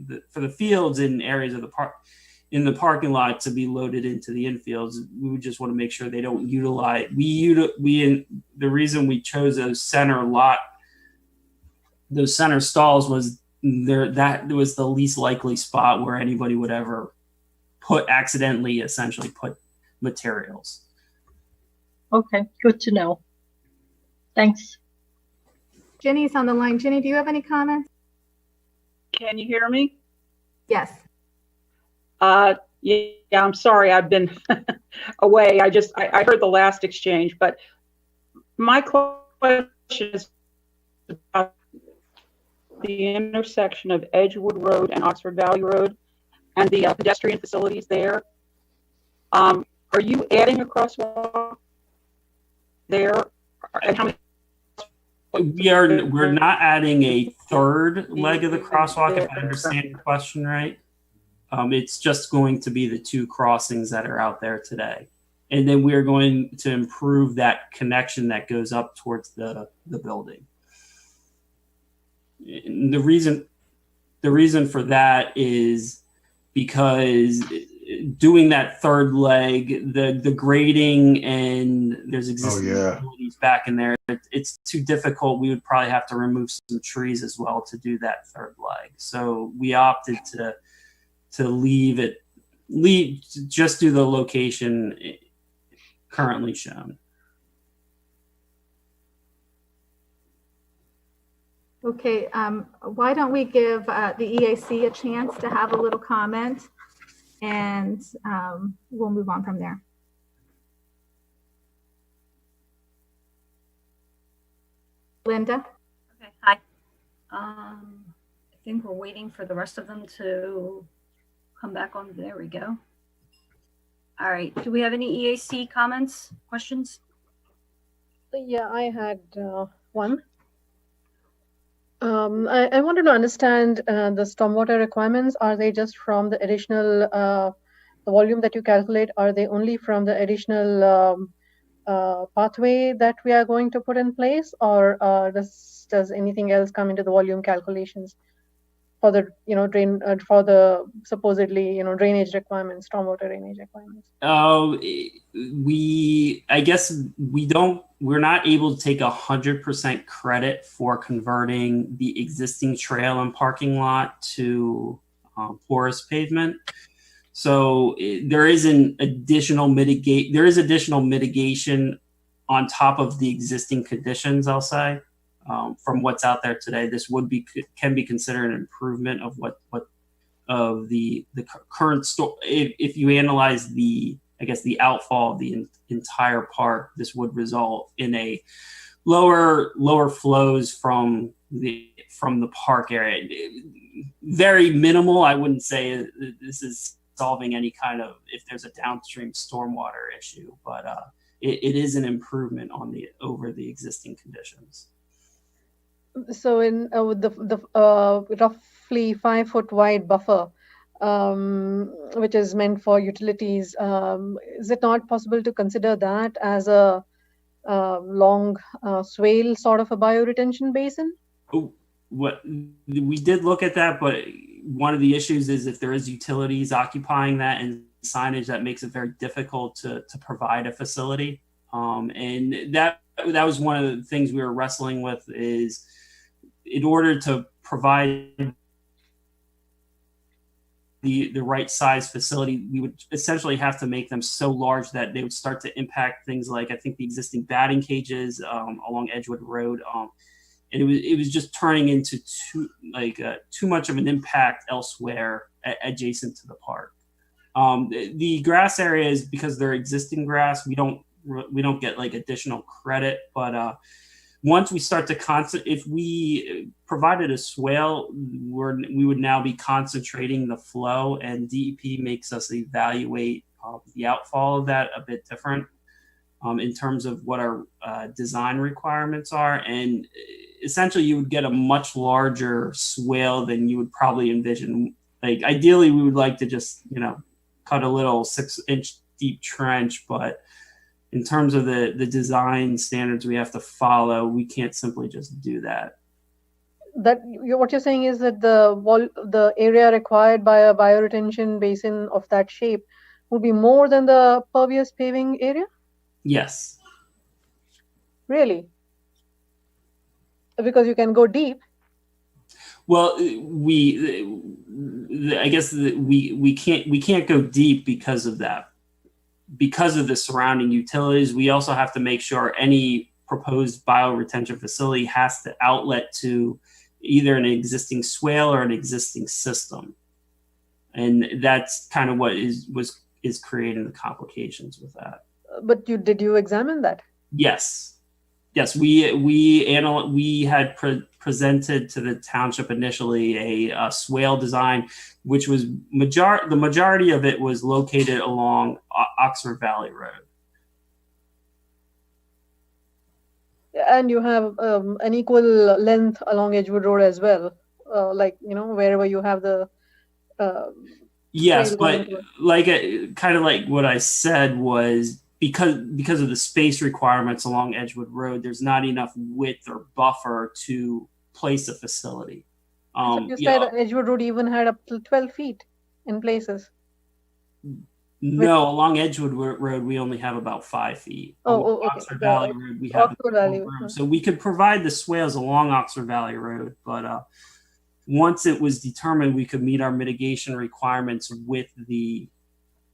fields in areas of the parking lot to be loaded into the infields. We would just want to make sure they don't utilize. The reason we chose those center stalls was that was the least likely spot where anybody would ever essentially put materials. Okay, good to know. Thanks. Jenny's on the line. Jenny, do you have any comments? Can you hear me? Yes. Yeah, I'm sorry, I've been away. I heard the last exchange, but my question is about the intersection of Edgewood Road and Oxford Valley Road and the pedestrian facilities there. Are you adding a crosswalk there? And how many? We're not adding a third leg of the crosswalk, if I understand your question right. It's just going to be the two crossings that are out there today. And then we're going to improve that connection that goes up towards the building. And the reason for that is because doing that third leg, the grading and there's existing utilities back in there, it's too difficult. We would probably have to remove some trees as well to do that third leg. So we opted to just do the location currently shown. Okay, why don't we give the EAC a chance to have a little comment, and we'll move on from there. Linda? Okay, hi. I think we're waiting for the rest of them to come back on. There we go. All right, do we have any EAC comments, questions? Yeah, I had one. I wanted to understand the stormwater requirements. Are they just from the additional the volume that you calculate? Are they only from the additional pathway that we are going to put in place, or does anything else come into the volume calculations for the drain for the supposedly drainage requirements, stormwater drainage requirements? We're not able to take 100% credit for converting the existing trail and parking lot to porous pavement. So there is additional mitigation on top of the existing conditions, I'll say, from what's out there today. This can be considered an improvement of of the current store. If you analyze the outfall of the entire park, this would result in a lower flows from the park area. Very minimal. I wouldn't say this is solving any kind of, if there's a downstream stormwater issue, but it is an improvement over the existing conditions. So with the roughly 5-foot wide buffer, which is meant for utilities, is it not possible to consider that as a long swale sort of a bioretention basin? What we did look at that, but one of the issues is if there is utilities occupying that and signage, that makes it very difficult to provide a facility. And that was one of the things we were wrestling with, is in order to provide the right size facility, we would essentially have to make them so large that they would start to impact things like, I think, the existing batting cages along Edgewood Road. And it was just turning into too much of an impact elsewhere adjacent to the park. The grass areas, because they're existing grass, we don't get like additional credit. But once we start to if we provided a swale, we would now be concentrating the flow, and DEP makes us evaluate the outfall of that a bit different in terms of what our design requirements are. And essentially you would get a much larger swale than you would probably envision. Like ideally we would like to just, cut a little 6-inch deep trench, but in terms of the design standards we have to follow, we can't simply just do that. What you're saying is that the area required by a bioretention basin of that shape would be more than the pervious paving area? Yes. Really? Because you can go deep. Well, I guess we can't go deep because of that. Because of the surrounding utilities, we also have to make sure any proposed bioretention facility has to outlet to either an existing swale or an existing system. And that's kind of what is creating the complications with that. But did you examine that? Yes. We had presented to the township initially a swale design, which was the majority of it was located along Oxford Valley Road. And you have an equal length along Edgewood Road as well, wherever you have the. Yes, but kind of like what I said was, because of the space requirements along Edgewood Road, there's not enough width or buffer to place a facility. So you said Edgewood Road even had up to 12 feet in places. No, along Edgewood Road, we only have about 5 feet. Okay. Oxford Valley Road, we have room. So we could provide the swales along Oxford Valley Road, but once it was determined we could meet our mitigation requirements with the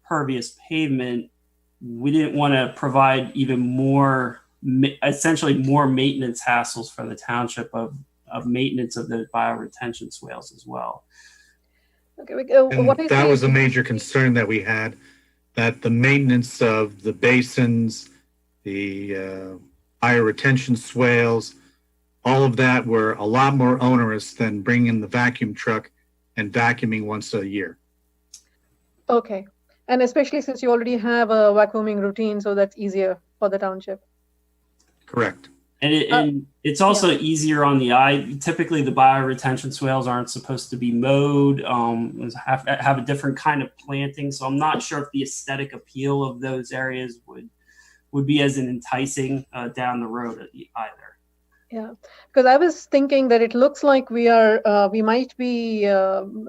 pervious pavement, we didn't want to provide even more, essentially more maintenance hassles for the township of maintenance of the bioretention swales as well. Okay, that was a major concern that we had, that the maintenance of the basins, the bioretention swales, all of that were a lot more onerous than bringing in the vacuum truck and vacuuming once a year. Okay. And especially since you already have a vacuuming routine, so that's easier for the township. Correct. And it's also easier on the eye. Typically, the bioretention swales aren't supposed to be mowed, have a different kind of planting. So I'm not sure if the aesthetic appeal of those areas would be as enticing down the road either. Yeah, because I was thinking that it looks like we might be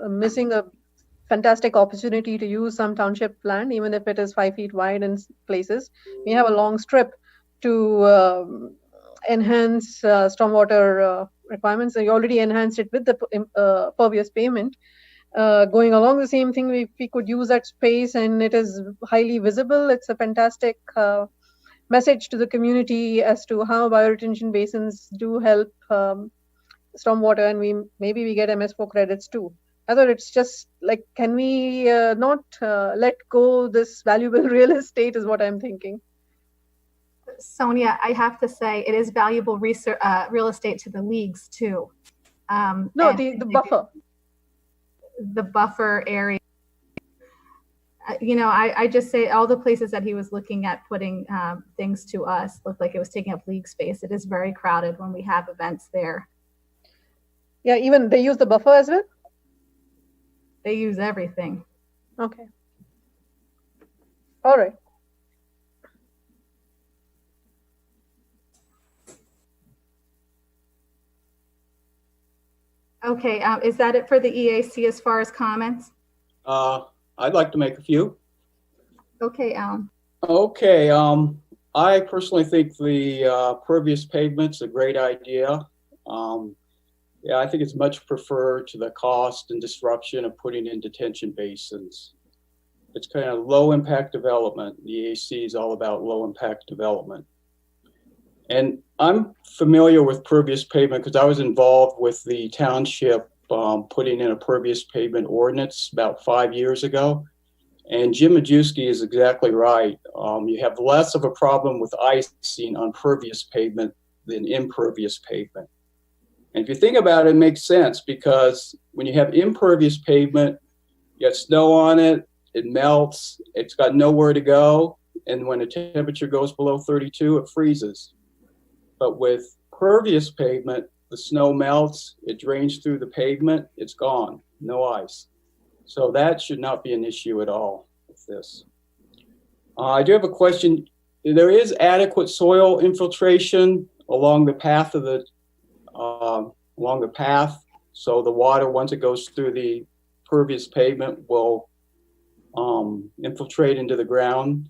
missing a fantastic opportunity to use some township land, even if it is 5 feet wide in places. We have a long strip to enhance stormwater requirements. So you already enhanced it with the pervious pavement. Going along the same thing, we could use that space, and it is highly visible. It's a fantastic message to the community as to how bioretention basins do help stormwater, and maybe we get MS4 credits too. I thought it's just like, can we not let go this valuable real estate is what I'm thinking. Sonia, I have to say, it is valuable real estate to the leagues too. No, And the buffer. the buffer area. I just say all the places that he was looking at putting things to us looked like it was taking up league space. It is very crowded when we have events there. Yeah, even they use the buffer as well? They use everything. Okay. All right. Okay, is that it for the EAC as far as comments? I'd like to make a few. Okay, Alan. Okay, I personally think the pervious pavement's a great idea. Yeah, I think it's much preferred to the cost and disruption of putting in detention basins. It's kind of low impact development. The EAC is all about low impact development. And I'm familiar with pervious pavement because I was involved with the township putting in a pervious pavement ordinance about 5 years ago. And Jim Majewski is exactly right. You have less of a problem with icing on pervious pavement than impervious pavement. And if you think about it, it makes sense because when you have impervious pavement, you got snow on it, it melts, it's got nowhere to go. And when the temperature goes below 32, it freezes. But with pervious pavement, the snow melts, it drains through the pavement, it's gone, no ice. So that should not be an issue at all with this. I do have a question. There is adequate soil infiltration along the path of the so the water, once it goes through the pervious pavement, will infiltrate into the ground.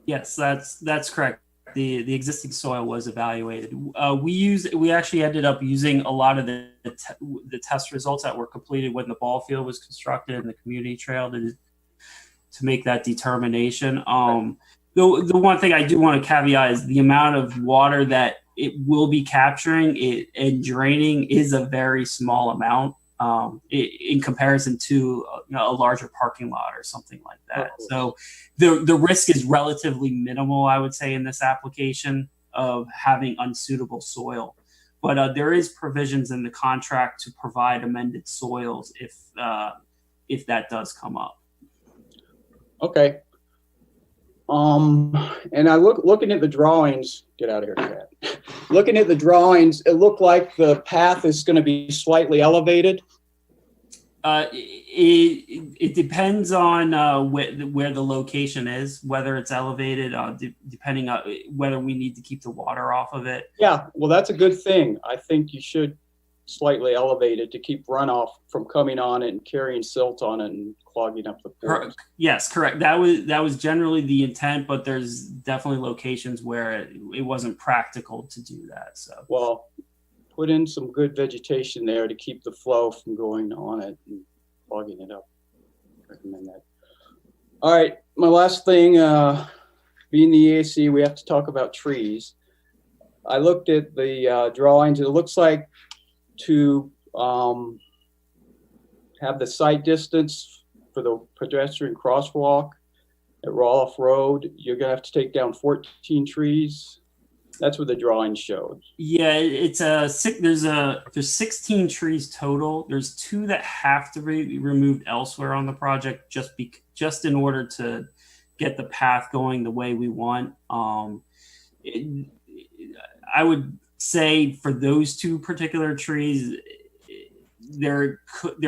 Yes, that's correct. The existing soil was evaluated. We actually ended up using a lot of the test results that were completed when the ball field was constructed and the community trail to make that determination. The one thing I do want to caveat is the amount of water that it will be capturing and draining is a very small amount in comparison to a larger parking lot or something like that. So the risk is relatively minimal, I would say, in this application of having unsuitable soil. But there is provisions in the contract to provide amended soils if that does come up. Okay. And I looking at the drawings, get out of here, Chad. Looking at the drawings, it looked like the path is going to be slightly elevated. It depends on where the location is, whether it's elevated, depending on whether we need to keep the water off of it. Yeah, well, that's a good thing. I think you should slightly elevate it to keep runoff from coming on it and carrying silt on it and clogging up the pores. Yes, correct. That was generally the intent, but there's definitely locations where it wasn't practical to do that. So, well, put in some good vegetation there to keep the flow from going on it and clogging it up. I recommend that. All right, my last thing, being the EAC, we have to talk about trees. I looked at the drawings. It looks like to have the sight distance for the pedestrian crosswalk at Roelofs Road, you're gonna have to take down 14 trees. That's what the drawing showed. Yeah, it's there's 16 trees total. There's 2 that have to be removed elsewhere on the project just in order to get the path going the way we want. I would say for those 2 particular trees, there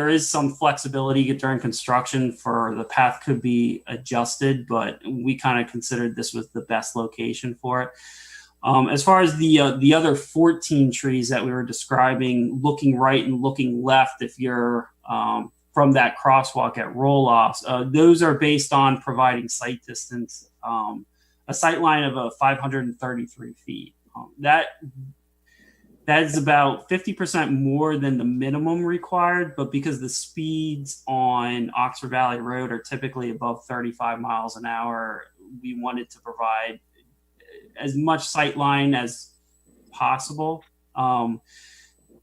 is some flexibility during construction for the path could be adjusted, but we kind of considered this was the best location for it. As far as the other 14 trees that we were describing, looking right and looking left, if you're from that crosswalk at Roelofs, those are based on providing sight distance, a sight line of 533 feet. That is about 50% more than the minimum required, but because the speeds on Oxford Valley Road are typically above 35 miles an hour, we wanted to provide as much sight line as possible.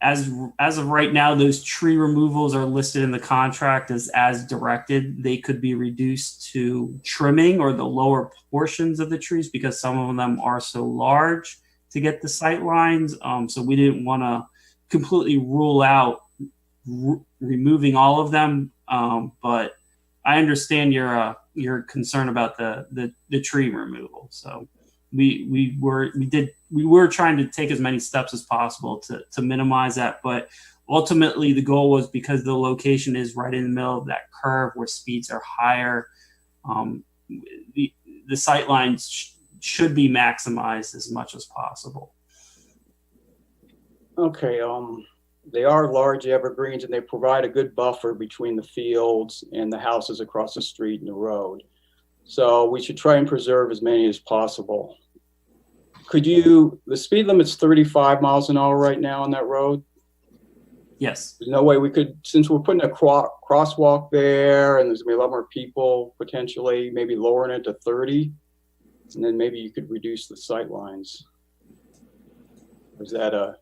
as of right now, those tree removals are listed in the contract as directed. They could be reduced to trimming or the lower portions of the trees because some of them are so large to get the sight lines. So we didn't want to completely rule out removing all of them. But I understand your concern about the tree removal. So we were trying to take as many steps as possible to minimize that. But ultimately the goal was, because the location is right in the middle of that curve where speeds are higher, the sight lines should be maximized as much as possible. Okay, they are large evergreens and they provide a good buffer between the fields and the houses across the street and the road. So we should try and preserve as many as possible. The speed limit's 35 miles an hour right now on that road? Yes. There's no way we could, since we're putting a crosswalk there and there's gonna be a lot more people potentially, maybe lowering it to 30, and then maybe you could reduce the sight lines. Or is that a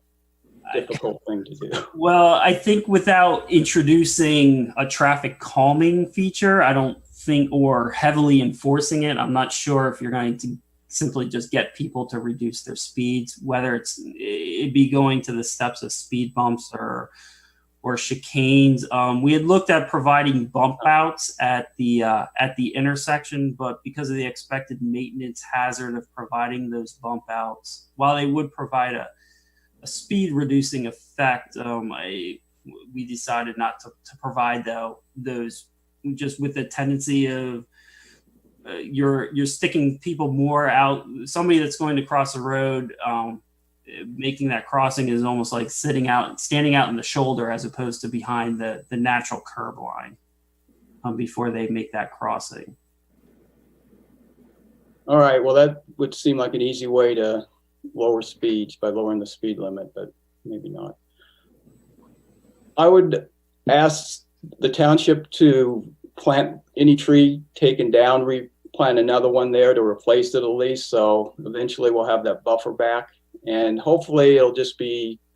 difficult thing to do? Well, I think without introducing a traffic calming feature, I don't think, or heavily enforcing it, I'm not sure if you're going to simply just get people to reduce their speeds, whether it'd be going to the steps of speed bumps or chicanes. We had looked at providing bump outs at the intersection, but because of the expected maintenance hazard of providing those bump outs, while they would provide a speed reducing effect, we decided not to provide those, just with the tendency of you're sticking people more out. Somebody that's going to cross the road, making that crossing is almost like standing out in the shoulder as opposed to behind the natural curb line before they make that crossing. All right, well, that would seem like an easy way to lower speeds by lowering the speed limit, but maybe not. I would ask the township to plant any tree taken down, replant another one there to replace it at least. So eventually we'll have that buffer back, and hopefully it'll just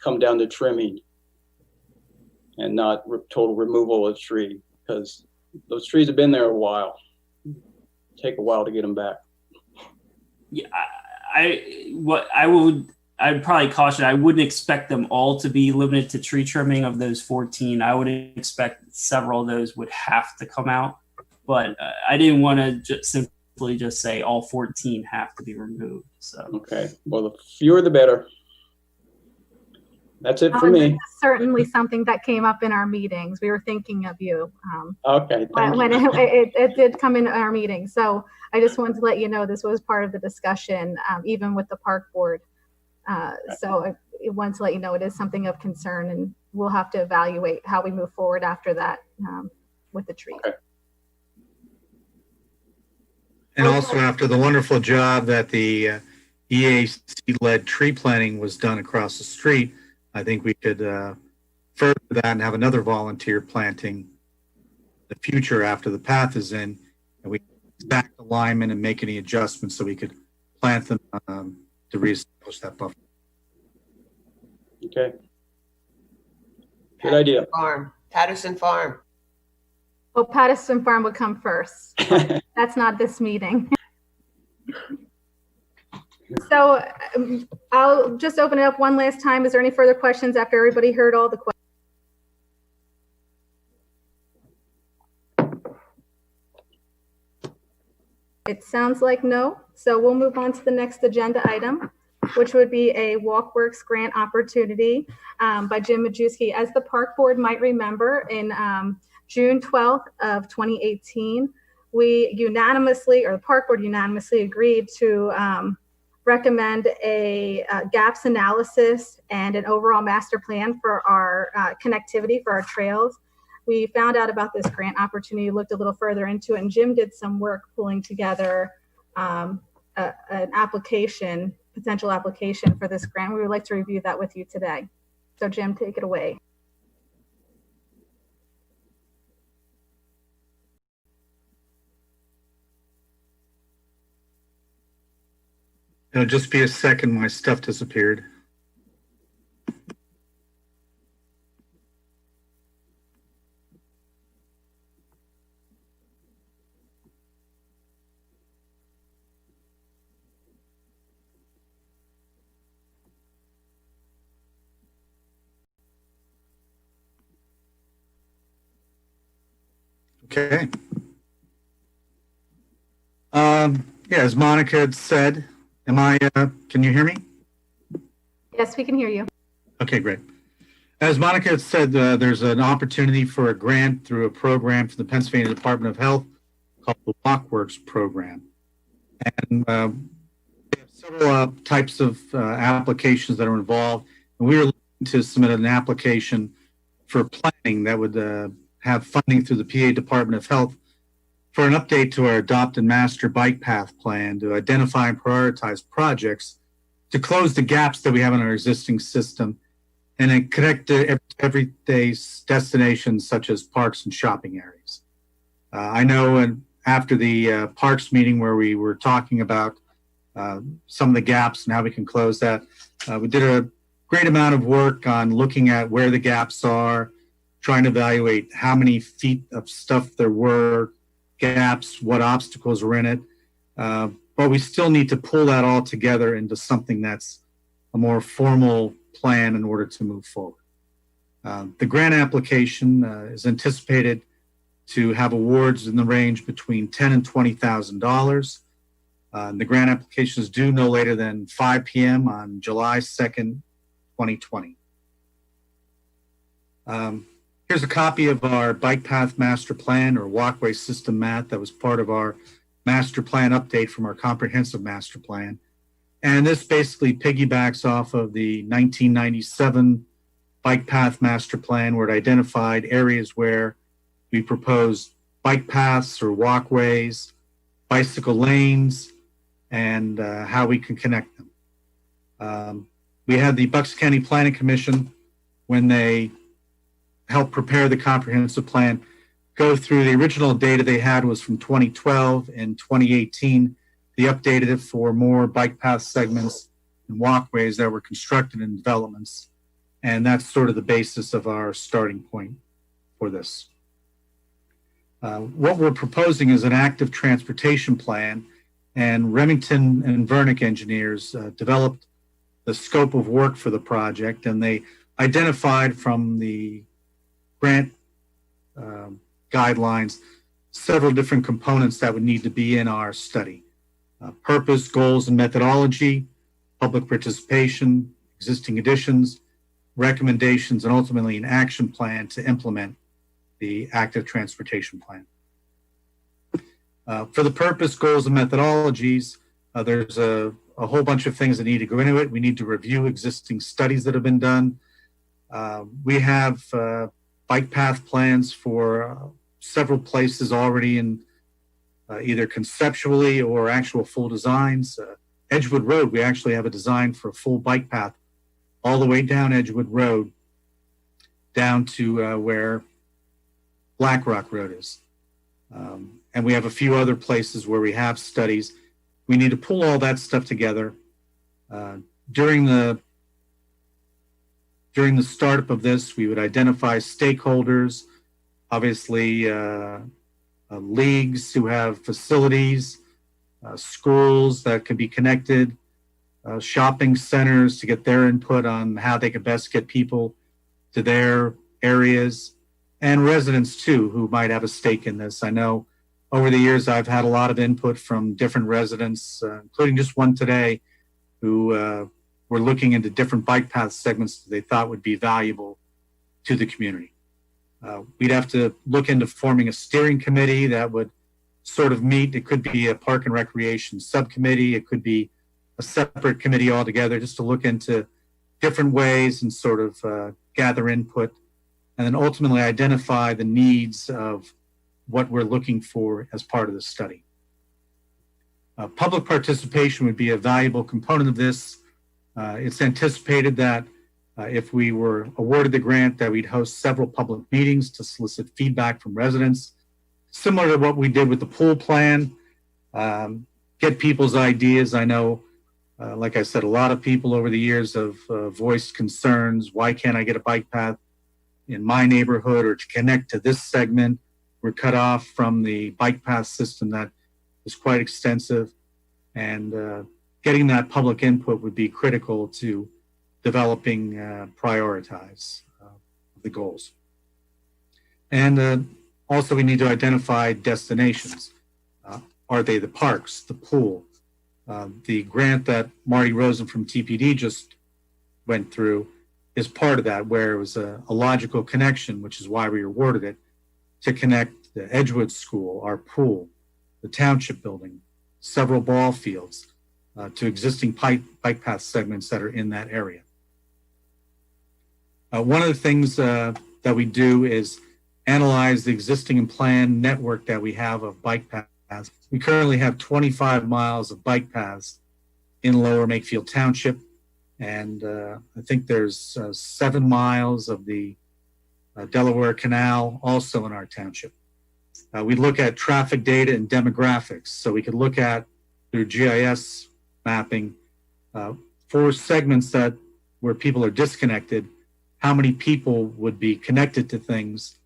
come down to trimming and not total removal of the tree, because those trees have been there a while. Take a while to get them back. Yeah, I'd probably caution, I wouldn't expect them all to be limited to tree trimming of those 14. I would expect several of those would have to come out, but I didn't want to simply just say all 14 have to be removed. So okay, well, the fewer the better. That's it for me. Certainly something that came up in our meetings. We were thinking of you. Okay. When it did come in our meeting. So I just wanted to let you know this was part of the discussion, even with the park board. So I wanted to let you know it is something of concern, and we'll have to evaluate how we move forward after that with the tree. Okay. And also, after the wonderful job that the EAC-led tree planting was done across the street, I think we could further that and have another volunteer planting the future after the path is in, and we stack the alignment and make any adjustments so we could plant them to reestablish that buffer. Okay. Good idea. Patterson Farm. Well, Patterson Farm would come first. That's not this meeting. So I'll just open it up one last time. Is there any further questions after everybody heard all the questions? It sounds like no. So we'll move on to the next agenda item, which would be a WalkWorks grant opportunity by Jim Majewski. As the park board might remember, in June 12th of 2018, we unanimously, or the park board unanimously agreed to recommend a gaps analysis and an overall master plan for our connectivity for our trails. We found out about this grant opportunity, looked a little further into it, and Jim did some work pulling together an application, potential application for this grant. We would like to review that with you today. So Jim, take it away. It'll just be a second. My stuff disappeared. Okay. Yeah, as Monica had said, can you hear me? Yes, we can hear you. Okay, great. As Monica had said, there's an opportunity for a grant through a program from the Pennsylvania Department of Health called the WalkWorks program. And we have several types of applications that are involved. And we were looking to submit an application for planning that would have funding through the PA Department of Health for an update to our adopted master bike path plan to identify and prioritize projects to close the gaps that we have in our existing system and then connect to everyday destinations such as parks and shopping areas. I know after the parks meeting where we were talking about some of the gaps and how we can close that, we did a great amount of work on looking at where the gaps are, trying to evaluate how many feet of stuff there were, gaps, what obstacles were in it. But we still need to pull that all together into something that's a more formal plan in order to move forward. The grant application is anticipated to have awards in the range between $10,000 and $20,000. The grant application is due no later than 5 p.m. on July 2nd, 2020. Here's a copy of our bike path master plan or walkway system map that was part of our master plan update from our comprehensive master plan. And this basically piggybacks off of the 1997 bike path master plan where it identified areas where we proposed bike paths or walkways, bicycle lanes, and how we can connect them. We had the Bucks County Planning Commission, when they helped prepare the comprehensive plan, go through the original data they had was from 2012 and 2018. They updated it for more bike path segments and walkways that were constructed in developments. And that's sort of the basis of our starting point for this. What we're proposing is an active transportation plan, and Remington and Vernick engineers developed the scope of work for the project, and they identified from the grant guidelines several different components that would need to be in our study. Purpose, goals, and methodology, public participation, existing additions, recommendations, and ultimately an action plan to implement the active transportation plan. For the purpose, goals, and methodologies, there's a whole bunch of things that need to go into it. We need to review existing studies that have been done. We have bike path plans for several places already in either conceptually or actual full designs. Edgewood Road, we actually have a design for a full bike path all the way down Edgewood Road down to where Black Rock Road is. And we have a few other places where we have studies. We need to pull all that stuff together. During the startup of this, we would identify stakeholders, obviously leagues who have facilities, schools that can be connected, shopping centers to get their input on how they could best get people to their areas, and residents too, who might have a stake in this. I know over the years I've had a lot of input from different residents, including just one today, who were looking into different bike path segments that they thought would be valuable to the community. We'd have to look into forming a steering committee that would sort of meet. It could be a park and recreation subcommittee. It could be a separate committee altogether, just to look into different ways and sort of gather input, and then ultimately identify the needs of what we're looking for as part of the study. Public participation would be a valuable component of this. It's anticipated that if we were awarded the grant, that we'd host several public meetings to solicit feedback from residents, similar to what we did with the pool plan, get people's ideas. I know, like I said, a lot of people over the years have voiced concerns. Why can't I get a bike path in my neighborhood, or to connect to this segment? We're cut off from the bike path system that is quite extensive, and getting that public input would be critical to developing prioritize the goals. And Also, we need to identify destinations. Are they the parks, the pool? The grant that Marty Rosen from TPD just went through is part of that, where it was a logical connection, which is why we awarded it, to connect the Edgewood School, our pool, the Township building, several ball fields, to existing bike path segments that are in that area. One of the things that we do is analyze the existing and planned network that we have of bike paths. We currently have 25 miles of bike paths in Lower Makefield Township, and I think there's 7 miles of the Delaware Canal also in our township. We look at traffic data and demographics, so we could look at through GIS mapping for segments where people are disconnected, how many people would be connected to things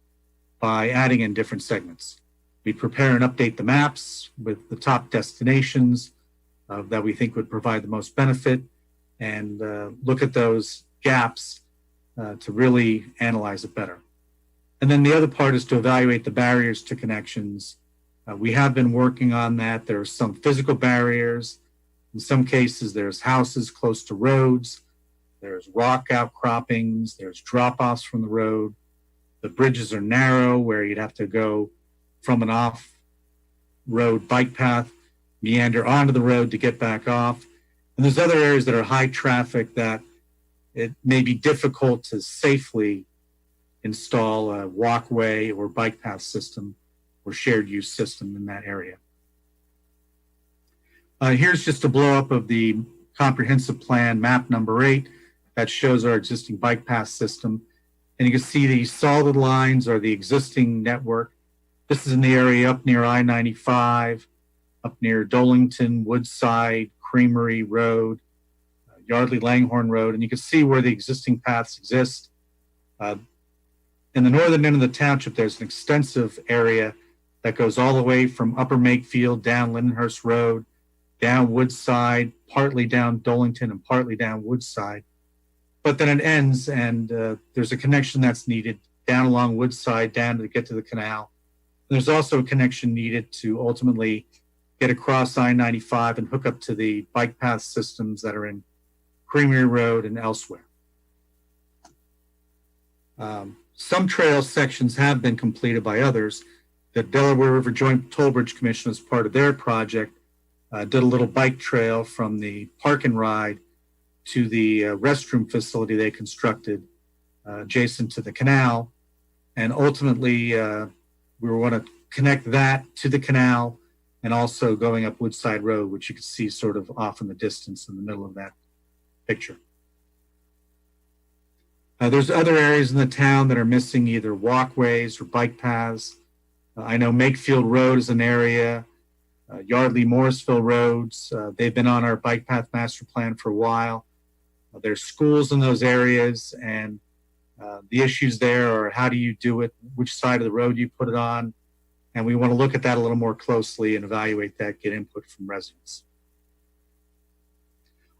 by adding in different segments. We prepare and update the maps with the top destinations that we think would provide the most benefit, and look at those gaps to really analyze it better. And then the other part is to evaluate the barriers to connections. We have been working on that. There are some physical barriers. In some cases, there's houses close to roads. There's rock outcroppings. There's drop-offs from the road. The bridges are narrow, where you'd have to go from an off-road bike path, meander onto the road to get back off. And there's other areas that are high traffic that it may be difficult to safely install a walkway or bike path system or shared use system in that area. Here's just a blow up of the comprehensive plan, map number 8, that shows our existing bike path system. And you can see the solid lines are the existing network. This is in the area up near I-95, up near Dolington, Woodside, Creamery Road, Yardley Langhorne Road, and you can see where the existing paths exist. In the northern end of the township, there's an extensive area that goes all the way from Upper Makefield down Lindenhurst Road, down Woodside, partly down Dolington and partly down Woodside. But then it ends, and there's a connection that's needed down along Woodside, down to get to the canal. And there's also a connection needed to ultimately get across I-95 and hook up to the bike path systems that are in Creamery Road and elsewhere. Some trail sections have been completed by others. The Delaware River Joint Toll Bridge Commission, as part of their project, did a little bike trail from the park and ride to the restroom facility they constructed adjacent to the canal. And ultimately, we want to connect that to the canal and also going up Woodside Road, which you can see sort of off in the distance in the middle of that picture. There's other areas in the town that are missing either walkways or bike paths. I know Makefield Road is an area, Yardley Morrisville roads. They've been on our bike path master plan for a while. There's schools in those areas, and the issues there are how do you do it, which side of the road you put it on, and we want to look at that a little more closely and evaluate that, get input from residents.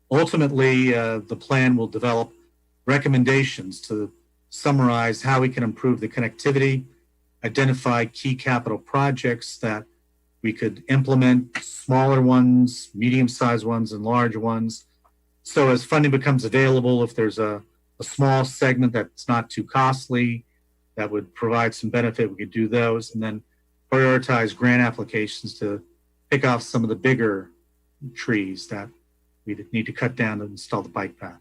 Ultimately, the plan will develop recommendations to summarize how we can improve the connectivity, identify key capital projects that we could implement, smaller ones, medium-sized ones, and large ones. So as funding becomes available, if there's a small segment that's not too costly, that would provide some benefit, we could do those, and then prioritize grant applications to pick off some of the bigger trees that we need to cut down to install the bike path.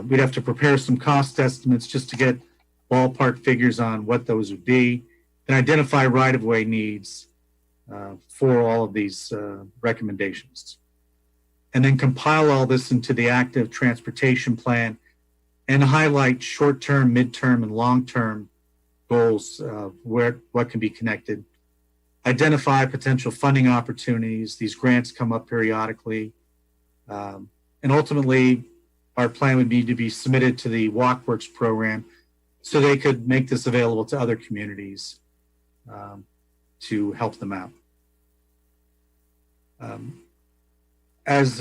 We'd have to prepare some cost estimates just to get ballpark figures on what those would be, and identify right-of-way needs for all of these recommendations. And then compile all this into the active transportation plan and highlight short-term, mid-term, and long-term goals of what can be connected. Identify potential funding opportunities. These grants come up periodically. And ultimately, our plan would need to be submitted to the WalkWorks program so they could make this available to other communities to help them out. As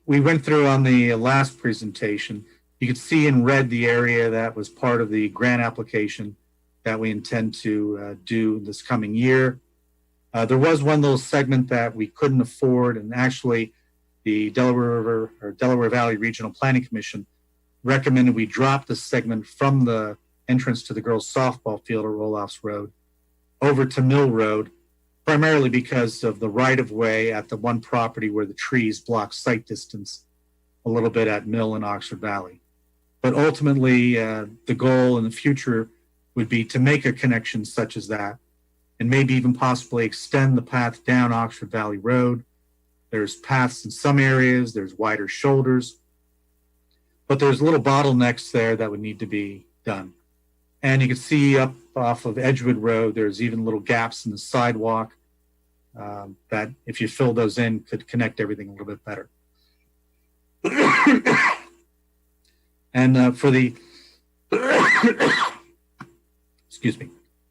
we went through on the last presentation, you could see in red the area that was part of the grant application that we intend to do this coming year. There was one little segment that we couldn't afford, and actually the Delaware Valley Regional Planning Commission recommended we drop the segment from the entrance to the girls' softball field at Roelofs Road over to Mill Road, primarily because of the right-of-way at the one property where the trees block sight distance a little bit at Mill and Oxford Valley. But ultimately, the goal in the future would be to make a connection such as that, and maybe even possibly extend the path down Oxford Valley Road. There's paths in some areas, there's wider shoulders, but there's little bottlenecks there that would need to be done. And you can see up off of Edgewood Road, there's even little gaps in the sidewalk that if you fill those in could connect everything a little bit better. And for the, excuse me,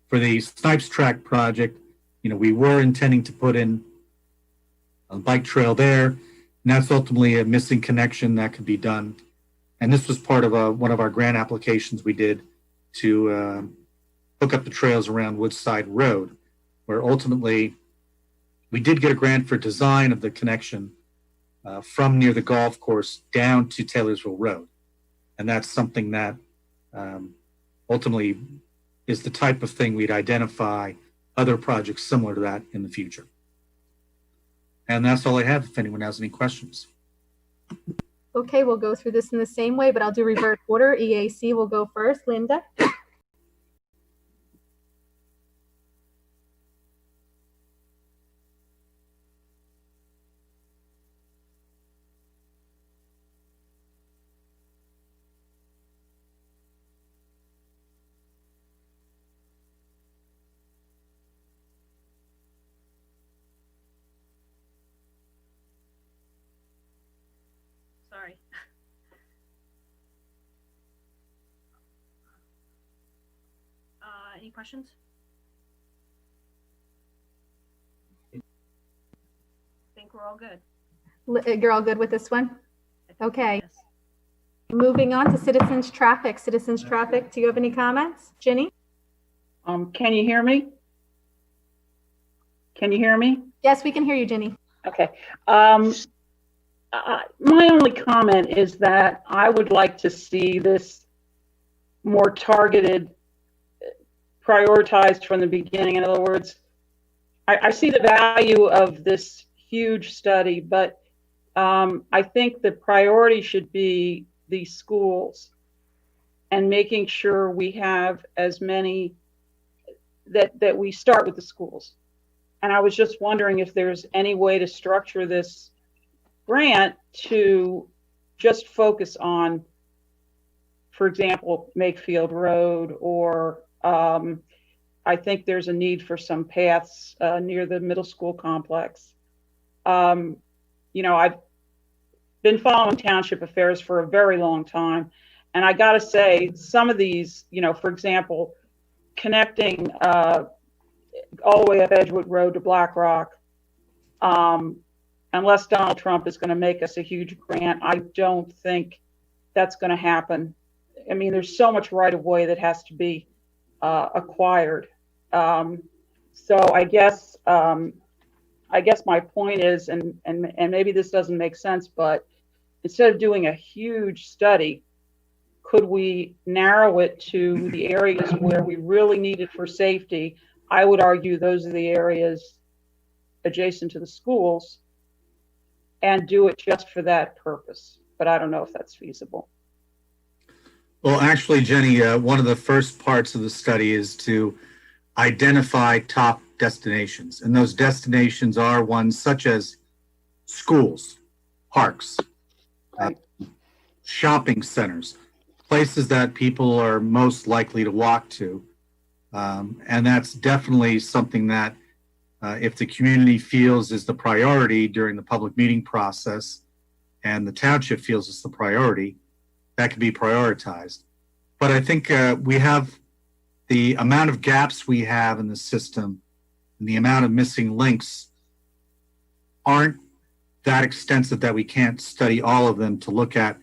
for the Snipes Track project, you know, we were intending to put in a bike trail there, and that's ultimately a missing connection that could be done. And this was part of one of our grant applications we did to hook up the trails around Woodside Road, where ultimately we did get a grant for design of the connection from near the golf course down to Taylorsville Road. And that's something that ultimately is the type of thing we'd identify other projects similar to that in the future. And that's all I have if anyone has any questions. Okay, we'll go through this in the same way, but I'll do reverse order. EAC will go first. Linda? Sorry. Any questions? I think we're all good. You're all good with this one? Okay. Yes. Moving on to citizens traffic. Citizens traffic, do you have any comments? Ginny? Can you hear me? Can you hear me? Yes, we can hear you, Ginny. Okay. My only comment is that I would like to see this more targeted, prioritized from the beginning. In other words, I see the value of this huge study, but I think the priority should be the schools and making sure we have as many that we start with the schools. And I was just wondering if there's any way to structure this grant to just focus on, for example, Makefield Road, or I think there's a need for some paths near the middle school complex. You know, I've been following township affairs for a very long time, and I gotta say, some of these, you know, for example, connecting all the way up Edgewood Road to Black Rock, unless Donald Trump is going to make us a huge grant, I don't think that's going to happen. I mean, there's so much right-of-way that has to be acquired. So I guess my point is, and maybe this doesn't make sense, but instead of doing a huge study, could we narrow it to the areas where we really need it for safety? I would argue those are the areas adjacent to the schools, and do it just for that purpose. But I don't know if that's feasible. Well, actually, Jenny, one of the first parts of the study is to identify top destinations. And those destinations are ones such as schools, parks, shopping centers, places that people are most likely to walk to. And that's definitely something that if the community feels is the priority during the public meeting process and the township feels it's the priority, that can be prioritized. But I think we have the amount of gaps we have in the system and the amount of missing links aren't that extensive that we can't study all of them to look at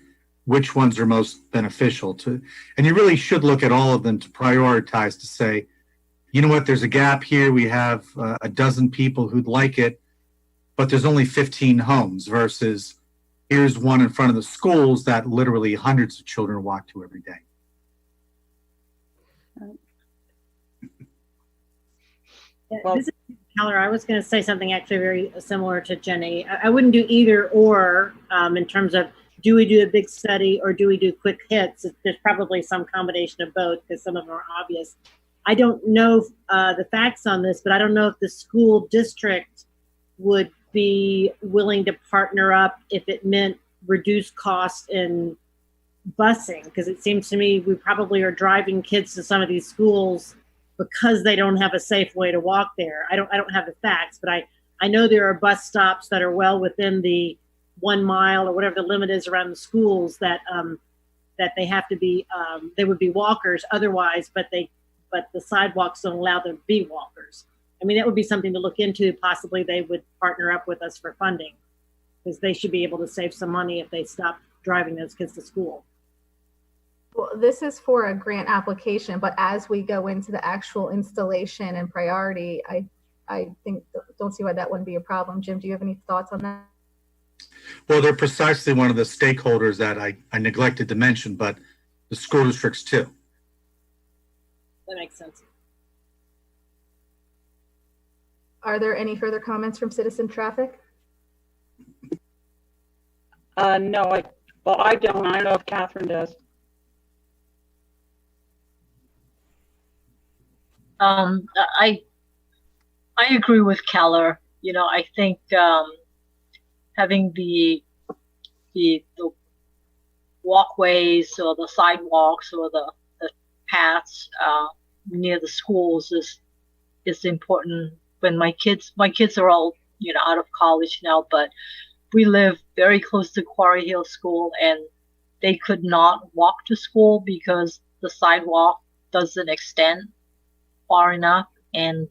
which ones are most beneficial to, and you really should look at all of them to prioritize to say, you know what, there's a gap here. We have a dozen people who'd like it, but there's only 15 homes versus here's one in front of the schools that literally hundreds of children walk to every day. Well, this is Keller. I was going to say something actually very similar to Jenny. I wouldn't do either or in terms of do we do a big study or do we do quick hits? There's probably some combination of both because some of them are obvious. I don't know the facts on this, but I don't know if the school district would be willing to partner up if it meant reduced costs in busing, because it seems to me we probably are driving kids to some of these schools because they don't have a safe way to walk there. I don't have the facts, but I know there are bus stops that are well within the 1 mile or whatever the limit is around the schools that that they have to be they would be walkers otherwise, but the sidewalks don't allow them to be walkers. I mean, that would be something to look into. Possibly they would partner up with us for funding because they should be able to save some money if they stop driving those kids to school. Well, this is for a grant application, but as we go into the actual installation and priority, I don't see why that wouldn't be a problem. Jim, do you have any thoughts on that? Well, they're precisely one of the stakeholders that I neglected to mention, but the school districts too. That makes sense. Are there any further comments from citizen traffic? No, I don't. I don't know if Catherine does. I agree with Keller. You know, I think having the walkways or the sidewalks or the paths near the schools is important. When my kids are all, you know, out of college now, but we live very close to Quarry Hill School, and they could not walk to school because the sidewalk doesn't extend far enough, and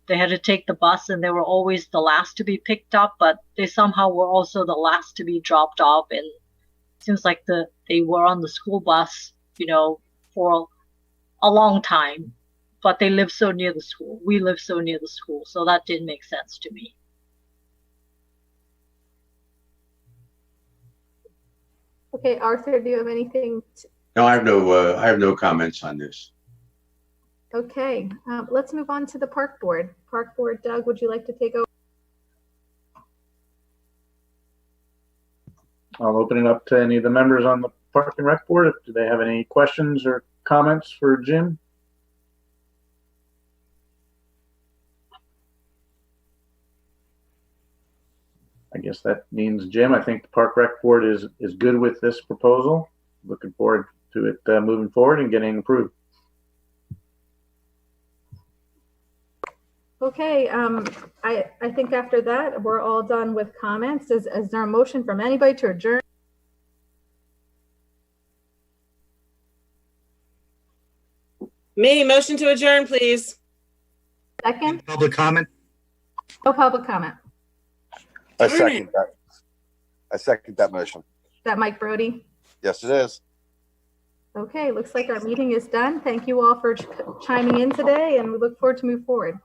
they had to take the bus, and they were always the last to be picked up, but they somehow were also the last to be dropped off. And it seems like they were on the school bus, you know, for a long time, but they live so near the school. We live so near the school, so that didn't make sense to me. Okay, Arthur, do you have anything? No, I have no comments on this. Okay, let's move on to the park board. Park board, Doug, would you like to take over? I'll open it up to any of the members on the Park and Rec board. Do they have any questions or comments for Jim? I guess that means, Jim, I think the Park Rec board is good with this proposal. Looking forward to it moving forward and getting approved. Okay, I think after that, we're all done with comments. Is there a motion from anybody to adjourn? Me, motion to adjourn, please. Second? Public comment? No public comment. I second that. I second that motion. Is that Mike Brody? Yes, it is. Okay, looks like our meeting is done. Thank you all for chiming in today, and we look forward to move forward.